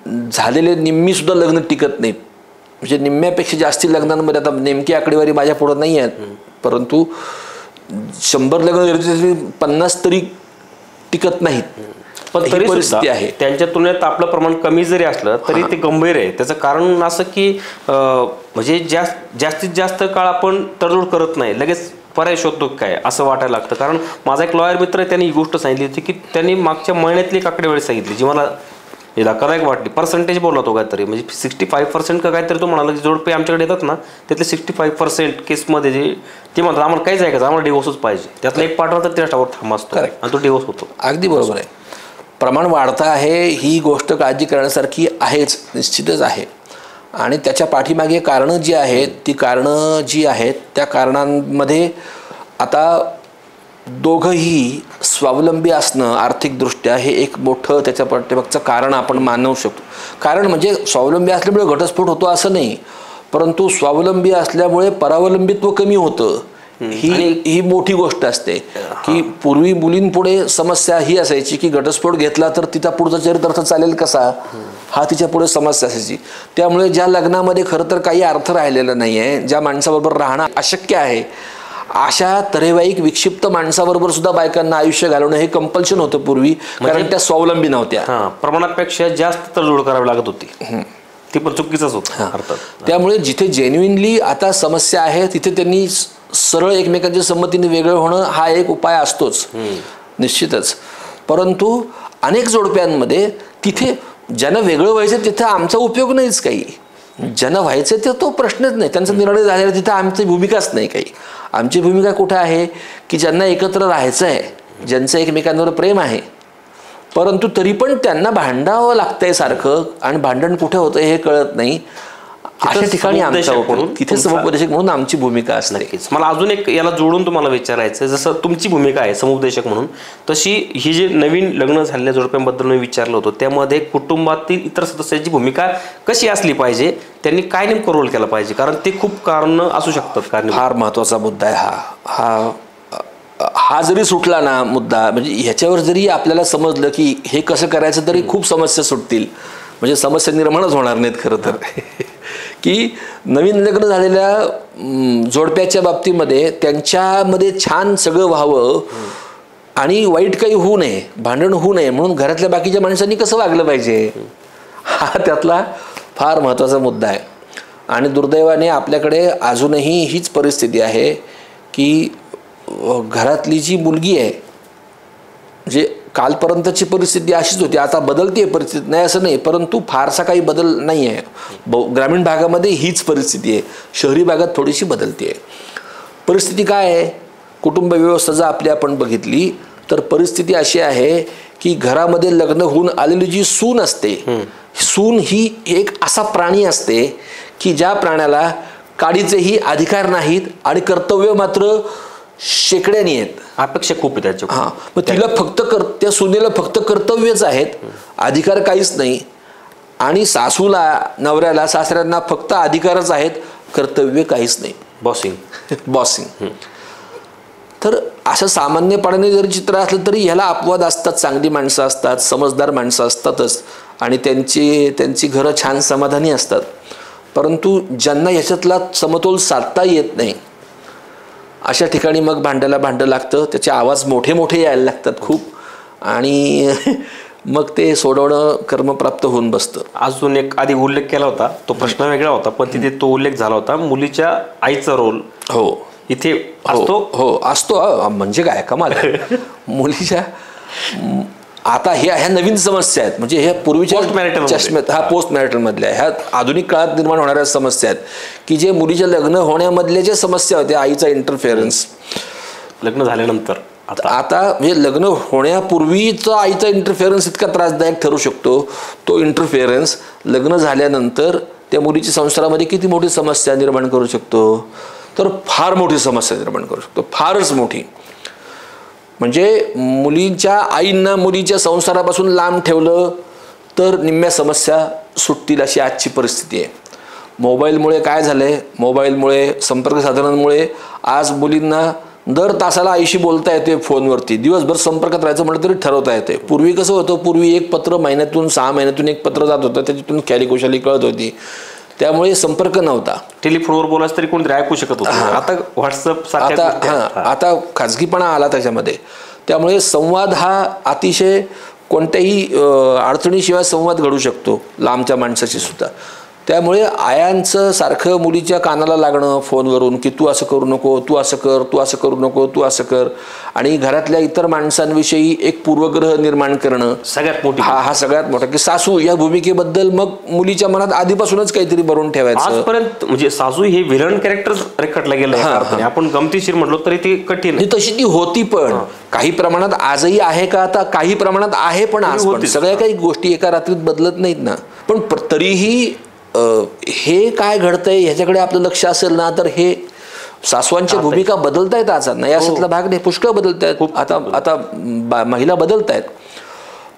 झालेले निम्मीसुद्धा लग्न टिकत नाहीत. म्हणजे निम्म्यापेक्षा जास्ती लग्नांमध्ये, आता नेमकी आकडेवारी माझ्या पुढं नाही आहेत, परंतु 100 लग्न 50 तरी टिकत नाहीत. पण तरी परिस्थिती आहे. त्यांच्या तुलनेत आपलं प्रमाण कमी जरी असलं तरी ते गंभीर आहे. त्याचं कारण असं की म्हणजे जास्तीत जास्त काळ आपण तडजोड करत नाही, लगेच पर्याय शोधतो काय असं वाटायला लागतं. कारण माझा एक लॉयर मित्र आहे, त्यांनी ही गोष्ट सांगितली होती की त्यांनी मागच्या महिन्यातली एक आकडेवारी सांगितली जी मला धक्कादायक वाटली. पर्सेंटेज बोलला तो काहीतरी, म्हणजे 65% का काहीतरी तो म्हणाला की जोडपे आमच्याकडे येतात ना त्यातले 65% केसमध्ये जे ते म्हणतात आम्हाला काहीच ऐकायचं, आम्हाला डिवोर्सच पाहिजे. त्यातला एक पार्टनर तर 13 थांब असतो आणि तो डिवोर्स होतो. अगदी बरोबर आहे. प्रमाण वाढतं आहे ही गोष्ट काळजी करण्यासारखी आहेच, निश्चितच आहे. आणि त्याच्या पाठीमागे कारणं जी आहेत, ती कारणं जी आहेत त्या कारणांमध्ये आता दोघंही स्वावलंबी असणं आर्थिकदृष्ट्या हे एक मोठं त्याच्या पाठीमागचं कारण आपण मानवू शकतो. कारण म्हणजे स्वावलंबी असल्यामुळे घटस्फोट होतो असं नाही, परंतु स्वावलंबी असल्यामुळे परावलंबित्व कमी होतं. ही मोठी गोष्ट असते. की पूर्वी मुलींपुढे समस्या ही असायची की घटस्फोट घेतला तर तिचा पुढचा चरितार्थ चालेल कसा, हा तिच्या पुढे समस्या असायची. त्यामुळे ज्या लग्नामध्ये खरं तर काही अर्थ राहिलेला नाही आहे, ज्या माणसाबरोबर राहणं अशक्य आहे, अशा तरेवाईक विक्षिप्त माणसाबरोबर सुद्धा बायकांना आयुष्य घालवणं हे कंपल्शन होतं पूर्वी, कारण त्या स्वावलंबी नव्हत्या. प्रमाणापेक्षा जास्त तडजोड करावी लागत होती, ते पण चुकीचंच होतं अर्थात. त्यामुळे जिथे जेन्युइनली आता समस्या आहे तिथे त्यांनी सरळ एकमेकांच्या संमतीने वेगळं होणं हा एक उपाय असतोच निश्चितच. परंतु अनेक जोडप्यांमध्ये तिथे ज्यांना वेगळं व्हायचं तिथं आमचा उपयोग नाहीच काही. ज्यांना व्हायचं ते तो प्रश्नच नाही, त्यांचा निर्णय झालेला तिथं आमची भूमिकाच नाही काही. आमची भूमिका कुठं आहे की ज्यांना एकत्र राहायचं आहे, ज्यांचं एकमेकांवर प्रेम आहे, परंतु तरी पण त्यांना भांडावं लागतंय सारखं आणि भांडण कुठे होतं हे कळत नाही. अशा ठिकाणी आमचा तिथे समुपदेशक म्हणून आमची भूमिका असते. नक्कीच. मला अजून एक याला जोडून तुम्हाला विचारायचं, जसं तुमची भूमिका आहे समुपदेशक म्हणून, तशी ही जे नवीन लग्न झालेल्या जोडप्यांबद्दल मी विचारलं होतं, त्यामध्ये कुटुंबातील इतर सदस्यांची भूमिका कशी असली पाहिजे, त्यांनी काय नेमकं रोल केला पाहिजे, कारण ते खूप कारण असू शकतात. कारण फार महत्त्वाचा मुद्दा आहे हा जरी सुटला ना मुद्दा, म्हणजे ह्याच्यावर जरी आपल्याला समजलं की हे कसं करायचं तरी खूप समस्या सुटतील, म्हणजे समस्या निर्माणच होणार नाहीत खरं तर. की नवीन लग्न झालेल्या जोडप्याच्या बाबतीमध्ये त्यांच्यामध्ये छान सगळं व्हावं आणि वाईट काही होऊ नये, भांडण होऊ नये म्हणून घरातल्या बाकीच्या माणसांनी कसं वागलं पाहिजे, हा त्यातला फार महत्त्वाचा मुद्दा आहे. आणि दुर्दैवाने आपल्याकडे अजूनही हीच परिस्थिती आहे की घरातली जी मुलगी आहे, म्हणजे कालपर्यंतची परिस्थिती अशीच होती, आता बदलते परिस्थिती नाही असं नाही, परंतु फारसा काही बदल नाही आहे. ग्रामीण भागामध्ये हीच परिस्थिती आहे, शहरी भागात थोडीशी बदलते आहे. परिस्थिती काय आहे, कुटुंब व्यवस्था जर आपली आपण बघितली तर परिस्थिती अशी आहे की घरामध्ये लग्न होऊन आलेली जी सून असते, सून ही एक असा प्राणी असते की ज्या प्राण्याला काडीचेही अधिकार नाहीत आणि कर्तव्य मात्र शेकड्यानी आहेत, अपेक्षा खूप आहे त्याच्या. हां, मग तिला फक्त त्या सुनेला फक्त कर्तव्यच आहेत, अधिकार काहीच नाही. आणि सासूला, नवऱ्याला, सासऱ्यांना फक्त अधिकारच आहेत, कर्तव्य काहीच नाही. बॉसिंग. तर असं सामान्यपणाने जरी चित्र असलं तरी ह्याला अपवाद असतात, चांगली माणसं असतात, समजदार माणसं असतातच आणि त्यांची घरं छान समाधानी असतात. परंतु ज्यांना ह्याच्यातला समतोल साधता येत नाही अशा ठिकाणी मग भांड्याला भांडं लागतं, त्याचे आवाज मोठे मोठे यायला लागतात खूप, आणि मग ते सोडवणं कर्मप्राप्त होऊन बसतं. अजून एक आधी उल्लेख केला होता, तो प्रश्न वेगळा होता, पण तिथे तो उल्लेख झाला होता मुलीच्या आईचा रोल. हो, इथे असतो. हो असतो. म्हणजे काय कमाल. मुलीच्या आता ह्या नवीन समस्या आहेत, म्हणजे ह्या पूर्वीच्या चष्म्यात, हा पोस्ट मॅरिटल मधल्या, ह्या आधुनिक काळात निर्माण होणाऱ्या समस्या आहेत की जे मुलीच्या लग्न होण्यामधल्या ज्या समस्या होत्या, आईचा इंटरफेरन्स लग्न झाल्यानंतर, आता म्हणजे लग्न होण्यापूर्वीचा आईचा इंटरफेरन्स इतका त्रासदायक ठरू शकतो, तो इंटरफेरन्स लग्न झाल्यानंतर त्या मुलीच्या संसारामध्ये किती मोठी समस्या निर्माण करू शकतो, तर फार मोठी समस्या निर्माण करू शकतो, फारच मोठी. म्हणजे मुलींच्या आईंना मुलीच्या संसारापासून लांब ठेवलं तर निम्म्या समस्या सुटतील अशी आजची परिस्थिती आहे. मोबाईलमुळे काय झालंय, मोबाईलमुळे, संपर्क साधनांमुळे आज मुलींना दर तासाला आईशी बोलता येते फोनवरती, दिवसभर संपर्कात राहायचं म्हटलं तरी ठरवता येते. पूर्वी कसं होतं, पूर्वी एक पत्र महिन्यातून 6 महिन्यातून एक पत्र जात होतं, त्याच्यातून ख्यालीखुशाली कळत होती, त्यामुळे संपर्क नव्हता. टेलिफोनवर बोलायचं तरी कोणतरी ऐकू शकत होतं. आता व्हॉट्सअप, आता खाजगीपणा आला त्याच्यामध्ये, त्यामुळे संवाद हा अतिशय कोणत्याही अडचणीशिवाय संवाद घडू शकतो लांबच्या माणसाशी सुद्धा. त्यामुळे आयांचं सारखं मुलीच्या कानाला लागणं फोनवरून की तू असं करू नको, तू असं कर, तू असं करू नको, तू असं कर, आणि घरातल्या इतर माणसांविषयी एक पूर्वग्रह निर्माण करणं सगळ्यात मोठी, हा सगळ्यात मोठा, की सासू या भूमिकेबद्दल मग मुलीच्या मनात आधीपासूनच काहीतरी भरून ठेवायचं. आजपर्यंत म्हणजे सासू हे विलन कॅरेक्टर रेखाटलं गेलं, आपण गमतीशीर म्हटलो तरी ते कठीण, तशी ती होती, पण काही प्रमाणात आजही आहे का, आता काही प्रमाणात आहे, पण आज पण सगळ्या काही गोष्टी एका रात्रीत बदलत नाहीत ना. पण तरीही हे काय घडतंय ह्याच्याकडे आपलं लक्ष असेल ना, तर हे सासवांच्या भूमिका बदलत आहेत आज, नाही असातला भाग नाही, पुष्कळ बदलत आहेत. आता महिला बदलत आहेत,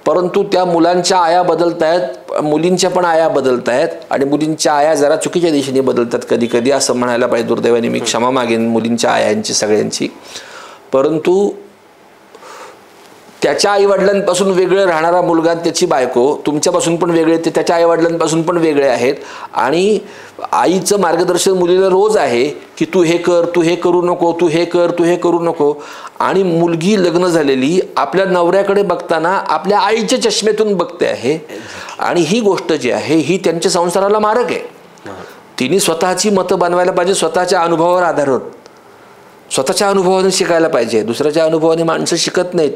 परंतु त्या मुलांच्या आया बदलत आहेत, मुलींच्या पण आया बदलत आहेत, आणि मुलींच्या आया जरा चुकीच्या दिशेने बदलतात कधी कधी असं म्हणायला पाहिजे. दुर्दैवाने मी क्षमा मागेन मुलींच्या आयांची सगळ्यांची. परंतु त्याच्या आईवडिलांपासून वेगळं राहणारा मुलगा, त्याची बायको तुमच्यापासून पण वेगळे, ते त्याच्या आईवडिलांपासून पण वेगळे आहेत, आणि आईचं मार्गदर्शन मुलीला रोज आहे की तू हे कर, तू हे करू नको, तू हे कर, तू हे करू नको. आणि मुलगी लग्न झालेली आपल्या नवऱ्याकडे बघताना आपल्या आईच्या चष्म्यातून बघते आहे, आणि ही गोष्ट जी आहे ही त्यांच्या संसाराला मारक आहे. तिने स्वतःची मतं बनवायला पाहिजे स्वतःच्या अनुभवावर आधारत. स्वतःच्या अनुभवाने शिकायला पाहिजे. दुसऱ्याच्या अनुभवाने माणसं शिकत नाहीत.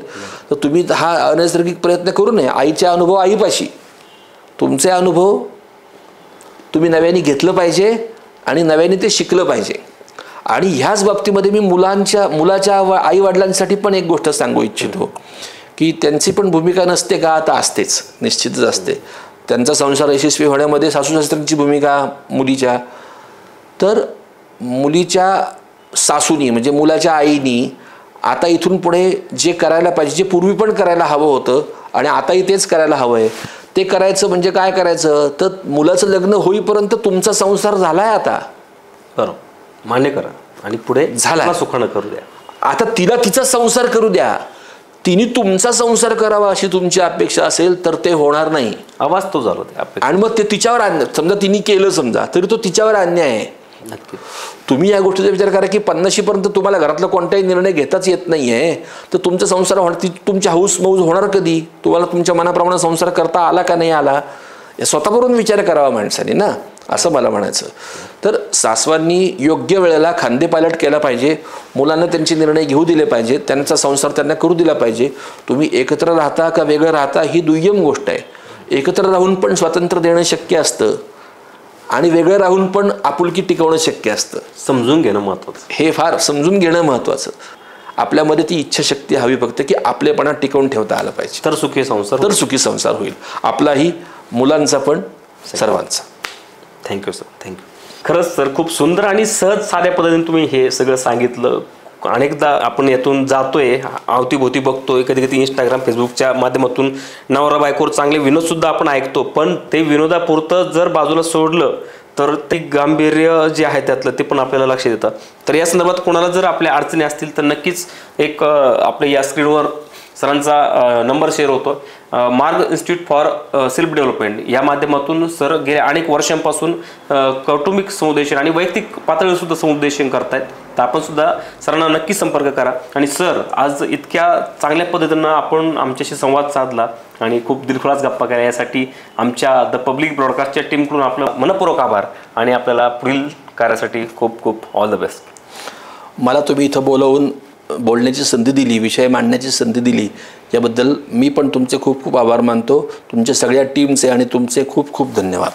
तर तुम्ही हा अनैसर्गिक प्रयत्न करू नये. आईचे अनुभव आईपाशी, तुमचे अनुभव तुम्ही नव्याने घेतलं पाहिजे आणि नव्याने ते शिकलं पाहिजे. आणि ह्याच बाबतीमध्ये मी मुलाच्या आईवडिलांसाठी पण एक गोष्ट सांगू इच्छितो की त्यांची पण भूमिका नसते का, आता असतेच, निश्चितच असते. त्यांचा संसार यशस्वी होण्यामध्ये सासू सासऱ्यांची भूमिका मुलीच्या, तर मुलीच्या सासूनी म्हणजे मुलाच्या आईनी आता इथून पुढे जे करायला पाहिजे, जे पूर्वी पण करायला हवं होतं आणि आताही तेच करायला हवं आहे, ते करायचं. म्हणजे काय करायचं, तर मुलाचं लग्न होईपर्यंत तुमचा संसार झालाय आता, बरोबर, मान्य करा, आणि पुढे झाला सुखानं करू द्या. आता तिला तिचा संसार करू द्या. तिने तुमचा संसार करावा अशी तुमची अपेक्षा असेल तर ते होणार नाही. आवाज तो झाला ते. आणि मग ते तिच्यावर अन्याय, समजा तिने केलं समजा, तरी तो तिच्यावर अन्याय आहे. नक्की तुम्ही या गोष्टीचा विचार करा की 50 पर्यंत तुम्हाला घरातला कोणताही निर्णय घेताच येत नाहीये, तर तुमचा संसार होणार, तुमची हौस मौज होणार कधी? तुम्हाला तुमच्या मनाप्रमाणे संसार करता आला का नाही आला, या स्वतःवरून विचार करावा माणसाने ना, असं मला म्हणायचं. तर सासवांनी योग्य वेळेला खांदेपालट केला पाहिजे. मुलांना त्यांचे निर्णय घेऊ दिले पाहिजेत. त्यांचा संसार त्यांना करू दिला पाहिजे. तुम्ही एकत्र राहता का वेगळं राहता ही दुय्यम गोष्ट आहे. एकत्र राहून पण स्वातंत्र्य देणं शक्य असतं आणि वेगळं राहून पण आपुलकी टिकवणं शक्य असतं. समजून घेणं महत्त्वाचं, हे फार समजून घेणं महत्त्वाचं. आपल्यामध्ये ती इच्छाशक्ती हवी फक्त की आपलेपणा टिकवून ठेवता आला पाहिजे, तर सुखी संसार होईल. आपलाही, मुलांचा पण, सर्वांचा. Thank you sir, thank you. खरंच सर, खूप सुंदर आणि सहज साध्या पद्धतीने तुम्ही हे सगळं सांगितलं. अनेकदा आपण यातून जातोय, अवतीभोवती बघतोय, कधी कधी इंस्टाग्राम फेसबुकच्या माध्यमातून नवरा बायकोवर चांगले विनोदसुद्धा आपण ऐकतो, पण ते विनोदापुरतं जर बाजूला सोडलं तर ते गांभीर्य जे आहे त्यातलं ते पण आपल्याला लक्षात येतं. तर या संदर्भात कोणाला जर आपल्या अडचणी असतील तर नक्कीच एक आपल्या या स्क्रीनवर सरांचा नंबर शेअर होतो. मार्ग इन्स्टिट्यूट फॉर सेल्फ डेव्हलपमेंट या माध्यमातून सर गेल्या अनेक वर्षांपासून कौटुंबिक समुपदेशन आणि वैयक्तिक पातळीवर सुद्धा समुपदेशन करतायत. तर आपण सुद्धा सरांना नक्की संपर्क करा. आणि सर, आज इतक्या चांगल्या पद्धतीनं आपण आमच्याशी संवाद साधला आणि खूप दिलखुलास गप्पा केल्या, यासाठी आमच्या द पब्लिक ब्रॉडकास्टच्या टीमकडून आपलं मनपूर्वक आभार आणि आपल्याला पुढील कार्यासाठी खूप खूप ऑल द बेस्ट. मला तुम्ही इथं बोलवून बोलण्याची संधी दिली, विषय मांडण्याची संधी दिली, याबद्दल मी पण तुमचे खूप खूप आभार मानतो. तुमच्या सगळ्या टीमचे आणि तुमचे खूप खूप धन्यवाद.